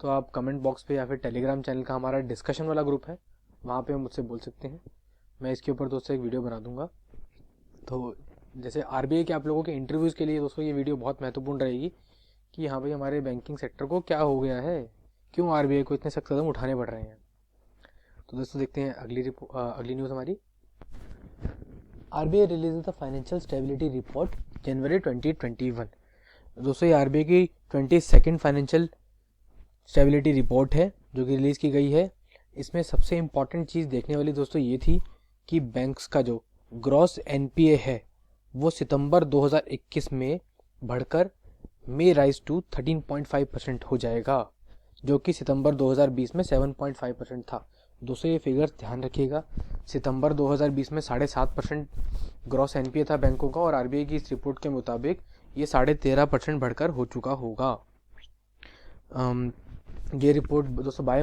तो आप कमेंट बॉक्स पे या फिर टेलीग्राम चैनल का हमारा डिस्कशन वाला ग्रुप है, वहाँ पे मुझसे बोल सकते हैं। मैं इसके ऊपर दोस्तों एक वीडियो बना दूंगा। तो जैसे RBI के आप लोगों के इंटरव्यूज़ के लिए दोस्तों ये वीडियो बहुत महत्वपूर्ण रहेगी कि हाँ भाई हमारे बैंकिंग सेक्टर को क्या हो गया है, क्यों RBI को इतने सख्त कदम उठाने पड़ रहे हैं। तो दोस्तों देखते हैं अगली न्यूज़ हमारी। RBI release the financial stability report January 2021। दोस्तों ये RBI की 22nd फाइनेंशियल स्टेबिलिटी रिपोर्ट है जो कि रिलीज़ की गई है। इसमें सबसे इम्पॉर्टेंट चीज़ देखने वाली दोस्तों ये थी कि बैंक्स का जो ग्रॉस NPA है वो सितंबर 2021 में बढ़कर मे राइज टू 13.5% हो जाएगा, जो कि सितंबर 2020 में 7.5% था। दोस्तों ये फिगर ध्यान रखिएगा, सितंबर 2020 में 7.5% ग्रॉस NPA था बैंकों का, और RBI की इस रिपोर्ट के मुताबिक ये 13.5% बढ़कर हो चुका होगा। ये रिपोर्ट दोस्तों बाय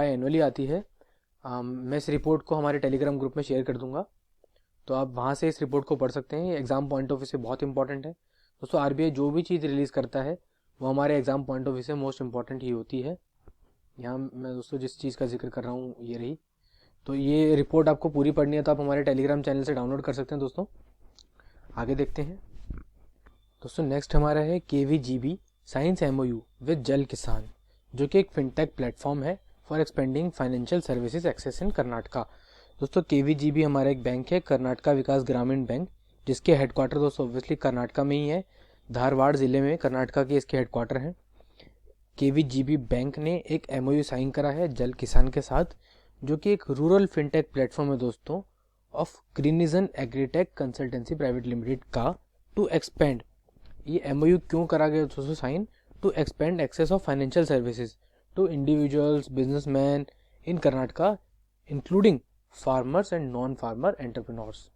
एनुअली आती है। मैं इस रिपोर्ट को हमारे टेलीग्राम ग्रुप में शेयर कर दूंगा, तो आप वहाँ से इस रिपोर्ट को पढ़ सकते हैं। ये एग्ज़ाम पॉइंट ऑफ व्यू से बहुत इंपॉर्टेंट है दोस्तों। RBI जो भी चीज़ रिलीज़ करता है वो हमारे एग्ज़ाम पॉइंट ऑफ व्यू से मोस्ट इंपॉर्टेंट ही होती है। यहाँ मैं दोस्तों जिस चीज़ का जिक्र कर रहा हूँ ये रही। तो ये रिपोर्ट आपको पूरी पढ़नी है तो आप हमारे टेलीग्राम चैनल से डाउनलोड कर सकते हैं दोस्तों। आगे देखते हैं दोस्तों। नेक्स्ट हमारा है KVGB साइंस MOU विद जल किसान, जो कि एक फिनटेक प्लेटफॉर्म है for expanding financial services access in Karnataka. दोस्तों KVGB हमारा एक बैंक है, कर्नाटका विकास ग्रामीण बैंक, जिसके हेडक्वार्टर दोस्तों ऑब्वियसली कर्नाटका में ही है। धारवाड़ ज़िले में कर्नाटका के इसके हेडक्वार्टर हैं। KVGB बैंक ने एक MOU साइन करा है जल किसान के साथ, जो कि एक रूरल फिनटेक प्लेटफॉर्म है दोस्तों of Greenizon agritech consultancy private limited का, टू एक्सपेंड। ये MOU क्यों करा गया दोस्तों साइन? To expand access of financial services to individuals businessmen in Karnataka including farmers and non farmer entrepreneurs.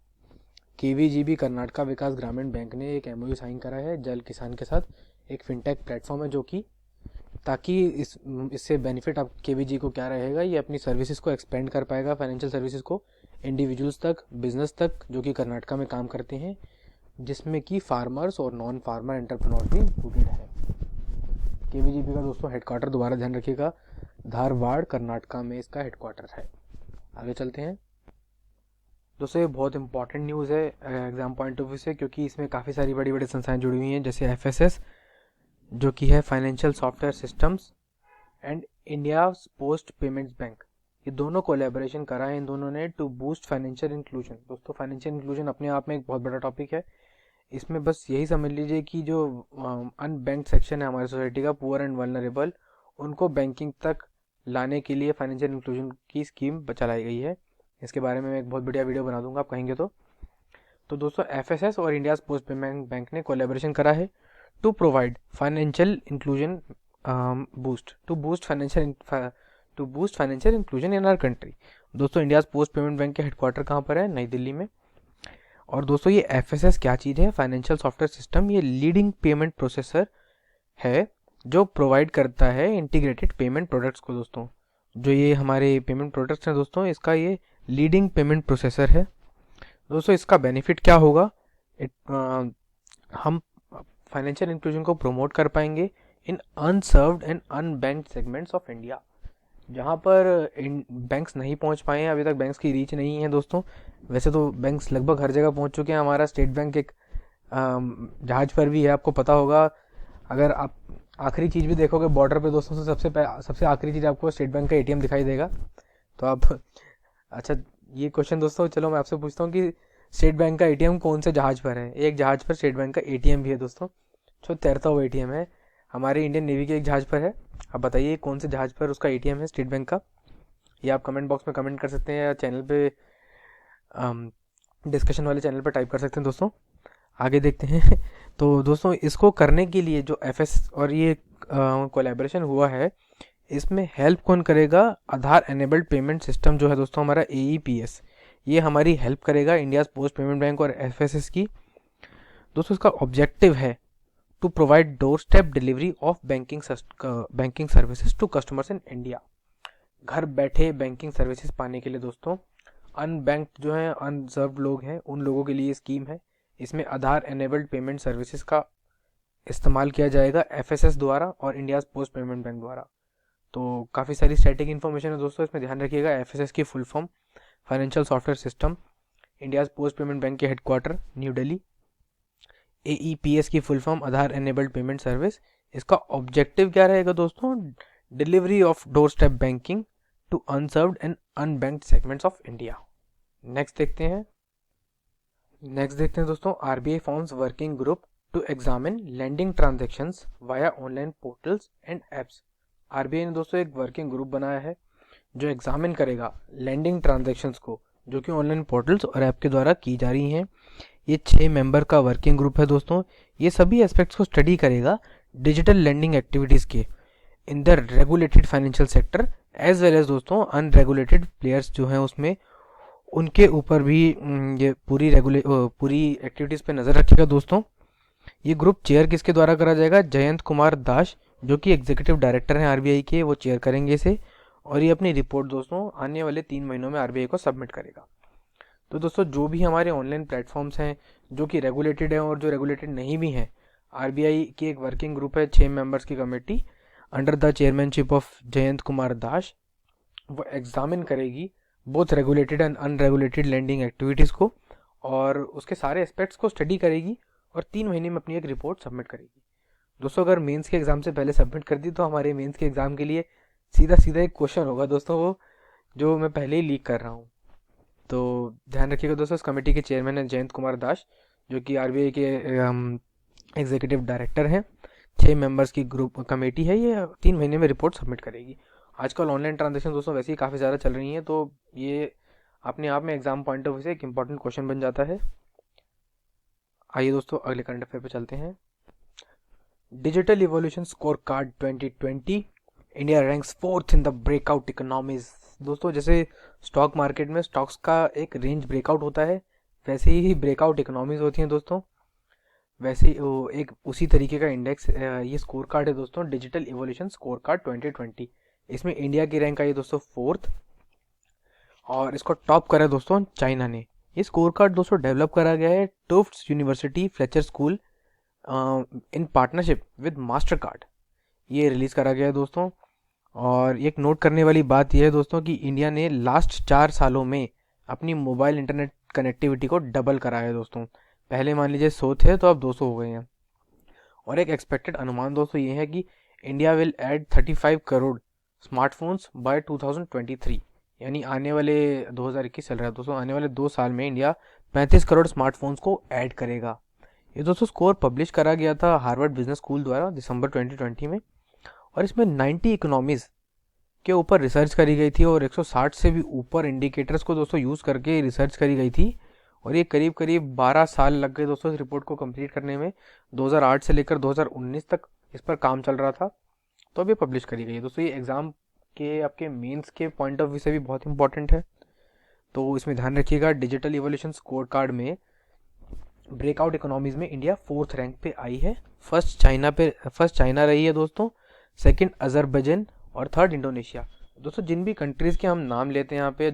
KVGB Karnataka Vikas Grameena Bank ने एक MOU साइन करा है जल किसान के साथ, एक फिनटेक प्लेटफॉर्म है जो कि ताकि इससे बेनिफिट आप KVG को क्या रहेगा, ये अपनी सर्विसेज को एक्सपेंड कर पाएगा, फाइनेंशियल सर्विसेज को इंडिविजुअल्स तक, बिजनेस तक, जो कि कर्नाटका में काम करते हैं, जिसमें कि फार्मर्स और नॉन फार्मर एंटरप्रेन्योर्स भी इंक्लूडेड है। KVGB का दोस्तों हेडक्वार्टर दोबारा ध्यान रखिएगा धारवाड़ कर्नाटका में इसका हेडक्वार्टर है। आगे चलते हैं दोस्तों। ये बहुत इंपॉर्टेंट न्यूज़ है एग्जाम पॉइंट ऑफ व्यू से, क्योंकि इसमें काफ़ी सारी बड़ी बड़ी संस्थाएं जुड़ी हुई हैं, जैसे FSS जो कि है financial software systems and India post payments bank. ये दोनों कोलैबोरेशन करा है इन दोनों ने टू बूस्ट फाइनेंशियल इंक्लूजन। दोस्तों फाइनेंशियल इंक्लूजन अपने आप में एक बहुत बड़ा टॉपिक है। इसमें बस यही समझ लीजिए कि जो अनबैंक्ड सेक्शन है हमारी सोसाइटी का, पुअर एंड वल्नरेबल, उनको बैंकिंग तक लाने के लिए फाइनेंशियल इंक्लूजन की स्कीम चलाई गई है। इसके बारे में मैं एक बहुत बढ़िया वीडियो बना दूंगा, आप कहेंगे तो दोस्तों FSS और इंडिया पोस्ट पेमेंट बैंक ने कोलैबोरेशन करा है to provide financial inclusion to boost financial inclusion in our country. दोस्तों इंडिया पोस्ट पेमेंट बैंक के हेडक्वार्टर कहाँ पर है? नई दिल्ली में। और दोस्तों ये FSS क्या चीज़ है? Financial software system. ये लीडिंग पेमेंट प्रोसेसर है जो प्रोवाइड करता है इंटीग्रेटेड पेमेंट प्रोडक्ट्स को। दोस्तों जो ये हमारे पेमेंट प्रोडक्ट्स हैं दोस्तों, इसका ये लीडिंग पेमेंट प्रोसेसर है। दोस्तों इसका बेनिफिट क्या होगा? हम फाइनेंशियल इंक्लूजन को प्रमोट कर पाएंगे in unserved and unbanked segments of India, जहाँ पर बैंक्स नहीं पहुँच पाए हैं अभी तक, बैंक्स की रीच नहीं है दोस्तों। वैसे तो बैंक्स लगभग हर जगह पहुँच चुके हैं। हमारा स्टेट बैंक एक जहाज पर भी है, आपको पता होगा। अगर आप आखिरी चीज़ भी देखोगे बॉर्डर पे दोस्तों, तो सबसे आखिरी चीज़ आपको स्टेट बैंक का ATM दिखाई देगा। तो आप अच्छा ये क्वेश्चन दोस्तों, चलो मैं आपसे पूछता हूँ कि स्टेट बैंक का ATM कौन से जहाज पर है? एक जहाज पर स्टेट बैंक का ATM भी है दोस्तों, जो तैरता हुआ ATM है। हमारे इंडियन नेवी के एक जहाज पर है। आप बताइए कौन से जहाज पर उसका ATM है स्टेट बैंक का? ये आप कमेंट बॉक्स में कमेंट कर सकते हैं या चैनल पे डिस्कशन वाले चैनल पर टाइप कर सकते हैं दोस्तों। आगे देखते हैं। तो दोस्तों इसको करने के लिए जो FS और ये कोलैबोरेशन हुआ है, इसमें हेल्प कौन करेगा? आधार एनेबल्ड पेमेंट सिस्टम जो है दोस्तों हमारा AEPS, ये हमारी हेल्प करेगा इंडिया पोस्ट पेमेंट बैंक और FSS की। दोस्तों इसका ऑब्जेक्टिव है to provide door step delivery of banking services to customers in India. घर बैठे बैंकिंग सर्विसेज पाने के लिए दोस्तों अनबैंक्ड जो है, अनसर्व्ड लोग हैं, उन लोगों के लिए स्कीम है। इसमें आधार एनेबल्ड पेमेंट सर्विसेज का इस्तेमाल किया जाएगा FSS द्वारा और इंडिया पोस्ट पेमेंट बैंक द्वारा। तो काफ़ी सारी स्टैटिक इन्फॉर्मेशन है दोस्तों, इसमें ध्यान रखिएगा। FSS की full form financial software system, India post payment bank के हेडक्वार्टर न्यू दिल्ली। AEPS की full form Aadhaar enabled payment service. इसका ऑब्जेक्टिव क्या रहेगा दोस्तों? Delivery of door step banking to unserved and unbanked segments of India. Next देखते हैं दोस्तों, RBI forms working group to examine lending transactions via online portals and apps. RBI ने दोस्तों एक वर्किंग ग्रुप बनाया है जो एग्जामिन करेगा लैंडिंग ट्रांजेक्शन्स को, जो कि ऑनलाइन पोर्टल्स और ऐप के द्वारा की जा रही हैं। ये 6 मेंबर का वर्किंग ग्रुप है दोस्तों। ये सभी एस्पेक्ट्स को स्टडी करेगा डिजिटल लैंडिंग एक्टिविटीज़ के in the regulated financial sector as well as दोस्तों अनरेगुलेटेड प्लेयर्स जो हैं उसमें, उनके ऊपर भी ये पूरी एक्टिविटीज़ पे नज़र रखेगा दोस्तों। ये ग्रुप चेयर किसके द्वारा करा जाएगा? जयंत कुमार दास जो कि एग्जीक्यूटिव डायरेक्टर हैं RBI के, वो चेयर करेंगे इसे। और ये अपनी रिपोर्ट दोस्तों आने वाले 3 महीनों में RBI को सबमिट करेगा। तो दोस्तों जो भी हमारे ऑनलाइन प्लेटफॉर्म्स हैं जो कि रेगुलेटेड हैं और जो रेगुलेटेड नहीं भी हैं, RBI की एक वर्किंग ग्रुप है 6 मेंबर्स की committee under the chairmanship of Jayant Kumar Das. वो एग्जामिन करेगी both regulated and unregulated lending activities को और उसके सारे एस्पेक्ट्स को स्टडी करेगी और 3 महीने में अपनी एक रिपोर्ट सबमिट करेगी। दोस्तों अगर मेंस के एग्ज़ाम से पहले सबमिट कर दी तो हमारे मेंस के एग्ज़ाम के लिए सीधा एक क्वेश्चन होगा दोस्तों, वो जो मैं पहले ही लीक कर रहा हूँ। तो ध्यान रखिएगा दोस्तों, इस कमेटी के चेयरमैन हैं जयंत कुमार दास जो कि RBI के एग्जीक्यूटिव डायरेक्टर हैं। 6 मेंबर्स की ग्रुप कमेटी है, ये 3 महीने में रिपोर्ट सबमिट करेगी। आजकल ऑनलाइन ट्रांजेक्शन दोस्तों वैसे ही काफ़ी ज़्यादा चल रही हैं, तो ये अपने आप में एग्जाम पॉइंट ऑफ व्यू से एक इंपॉर्टेंट क्वेश्चन बन जाता है। आइए दोस्तों अगले करंट अफेयर पे चलते हैं। Digital evolution score card 2020, India ranks 4th in the breakout economies. दोस्तों जैसे स्टॉक मार्केट में स्टॉक्स का एक रेंज ब्रेकआउट होता है, वैसे ही ब्रेकआउट इकोनॉमीज होती हैं दोस्तों। वैसे ही एक उसी तरीके का इंडेक्स ये स्कोर कार्ड है दोस्तों, डिजिटल इवोल्यूशन स्कोर कार्ड 2020। इसमें इंडिया की रैंक आई है दोस्तों 4th और इसको टॉप करा दोस्तों चाइना ने। ये स्कोर कार्ड दोस्तों डेवलप करा गया है Tufts University Fletcher School in partnership with Mastercard. ये रिलीज़ करा गया है दोस्तों और एक नोट करने वाली बात यह है दोस्तों कि इंडिया ने लास्ट 4 सालों में अपनी मोबाइल इंटरनेट कनेक्टिविटी को डबल कराया है दोस्तों। पहले मान लीजिए 100 थे तो अब 200 हो गए हैं। और एक एक्सपेक्टेड अनुमान दोस्तों ये है कि India will add 35 crore smartphones by 2023, यानी आने वाले 2021 चल रहा है दोस्तों, आने वाले 2 साल में इंडिया 35 करोड़ स्मार्टफोन्स को ऐड करेगा। ये दोस्तों स्कोर पब्लिश करा गया था हार्वर्ड बिजनेस स्कूल द्वारा दिसंबर 2020 में, और इसमें 90 इकोनॉमीज के ऊपर रिसर्च करी गई थी और 160 से भी ऊपर इंडिकेटर्स को दोस्तों यूज़ करके रिसर्च करी गई थी। और ये करीब करीब 12 साल लग गए दोस्तों इस रिपोर्ट को कंप्लीट करने में। 2008 से लेकर 2019 तक इस पर काम चल रहा था, तो अभी पब्लिश करी गई है दोस्तों। ये एग्ज़ाम के आपके मेंस के पॉइंट ऑफ व्यू से भी बहुत इंपॉर्टेंट है, तो इसमें ध्यान रखिएगा। डिजिटल इवोल्यूशन स्कोर कार्ड में ब्रेकआउट इकोनॉमीज में इंडिया 4th रैंक पे आई है। फर्स्ट चाइना रही है दोस्तों, सेकंड अजरबैजान और थर्ड इंडोनेशिया। दोस्तों जिन भी कंट्रीज़ के हम नाम लेते हैं यहाँ पे,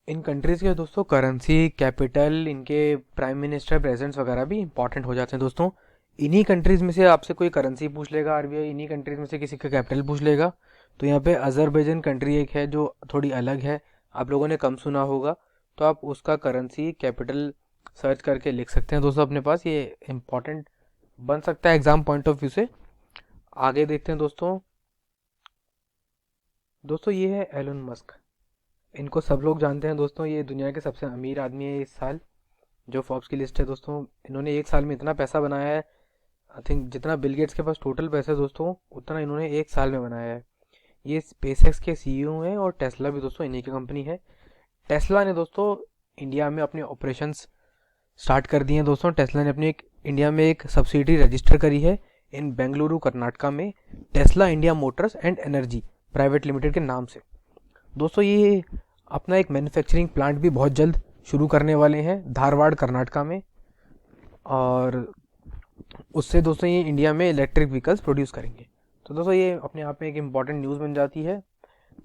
इन कंट्रीज़ के दोस्तों करेंसी, कैपिटल, इनके प्राइम मिनिस्टर, प्रेसिडेंट्स वगैरह भी इंपॉर्टेंट हो जाते हैं दोस्तों। इन्हीं कंट्रीज़ में से आपसे कोई करेंसी पूछ लेगा आरबीआई, इन्हीं कंट्रीज़ में से किसी का कैपिटल पूछ लेगा। तो यहाँ पे अजरबैजान कंट्री एक है जो थोड़ी अलग है, आप लोगों ने कम सुना होगा, तो आप उसका करेंसी, कैपिटल सर्च करके लिख सकते हैं दोस्तों अपने पास। ये इंपॉर्टेंट बन सकता है एग्जाम पॉइंट ऑफ व्यू से। आगे देखते हैं दोस्तों ये है एलन मस्क। इनको सब लोग जानते हैं दोस्तों, ये दुनिया के सबसे अमीर आदमी है इस साल, जो फोर्ब्स की लिस्ट है दोस्तों। इन्होंने एक साल में इतना पैसा बनाया है, आई थिंक जितना बिल गेट्स के पास टोटल पैसा है दोस्तों, उतना इन्होंने एक साल में बनाया है। ये स्पेसएक्स के सीईओ हैं और टेस्ला भी दोस्तों इन्हीं की कंपनी है। टेस्ला ने दोस्तों इंडिया में अपने ऑपरेशंस स्टार्ट कर दिए हैं दोस्तों। टेस्ला ने अपनी इंडिया में एक सब्सिडी रजिस्टर करी है इन बेंगलुरु कर्नाटका में, Tesla India Motors and energy private limited के नाम से। दोस्तों ये अपना एक मैन्युफैक्चरिंग प्लांट भी बहुत जल्द शुरू करने वाले हैं धारवाड़ कर्नाटका में, और उससे दोस्तों ये इंडिया में इलेक्ट्रिक व्हीकल्स प्रोड्यूस करेंगे। तो दोस्तों ये अपने आप में एक इम्पॉर्टेंट न्यूज़ बन जाती है।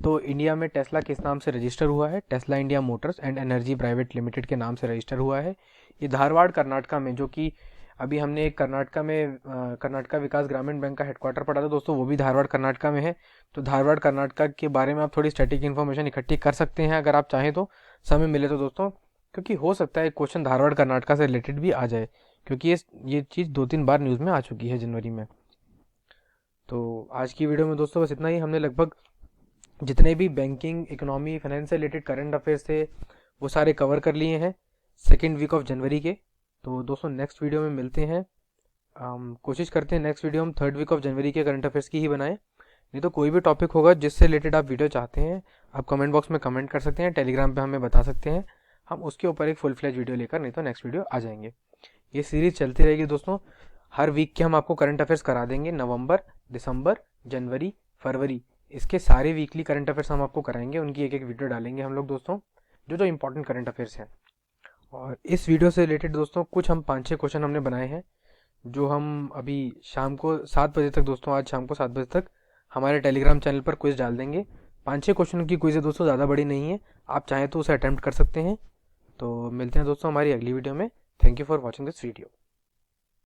तो इंडिया में टेस्ला किस नाम से रजिस्टर हुआ है? Tesla India Motors and energy private limited के नाम से रजिस्टर हुआ है। ये धारवाड़ कर्नाटका में, जो कि अभी हमने एक कर्नाटका में कर्नाटका विकास ग्रामीण बैंक का हेडक्वार्टर पढ़ा था दोस्तों, वो भी धारवाड़ कर्नाटका में है। तो धारवाड़ कर्नाटका के बारे में आप थोड़ी स्टैटिक इन्फॉर्मेशन इकट्ठी कर सकते हैं अगर आप चाहें तो, समय मिले तो दोस्तों, क्योंकि हो सकता है एक क्वेश्चन धारवाड़ कर्नाटका से रिलेटेड भी आ जाए, क्योंकि ये चीज़ 2-3 बार न्यूज़ में आ चुकी है जनवरी में। तो आज की वीडियो में दोस्तों बस इतना ही। हमने लगभग जितने भी बैंकिंग, इकोनॉमी, फाइनेंस से रिलेटेड करंट अफेयर्स थे वो सारे कवर कर लिए हैं सेकेंड वीक ऑफ जनवरी के। तो दोस्तों नेक्स्ट वीडियो में मिलते हैं। कोशिश करते हैं नेक्स्ट वीडियो हम 3rd वीक ऑफ जनवरी के करंट अफेयर्स की ही बनाएं। नहीं तो कोई भी टॉपिक होगा जिससे रिलेटेड आप वीडियो चाहते हैं, आप कमेंट बॉक्स में कमेंट कर सकते हैं, टेलीग्राम पे हमें बता सकते हैं, हम उसके ऊपर एक फुल फ्लैज वीडियो लेकर नहीं तो नेक्स्ट वीडियो आ जाएंगे। ये सीरीज़ चलती रहेगी दोस्तों, हर वीक के हम आपको करंट अफेयर्स करा देंगे। नवंबर, दिसंबर, जनवरी, फरवरी, इसके सारे वीकली करंट अफेयर्स हम आपको कराएंगे, उनकी एक एक वीडियो डालेंगे हम लोग दोस्तों, जो इंपॉर्टेंट करंट अफेयर्स हैं। और इस वीडियो से रिलेटेड दोस्तों कुछ हम 5-6 क्वेश्चन हमने बनाए हैं, जो हम अभी शाम को 7 बजे तक दोस्तों, आज शाम को 7 बजे तक हमारे टेलीग्राम चैनल पर क्विज डाल देंगे। 5-6 क्वेश्चन की क्विज है दोस्तों, ज़्यादा बड़ी नहीं है, आप चाहें तो उसे अटेम्प्ट कर सकते हैं। तो मिलते हैं दोस्तों हमारी अगली वीडियो में। Thank you for watching this video.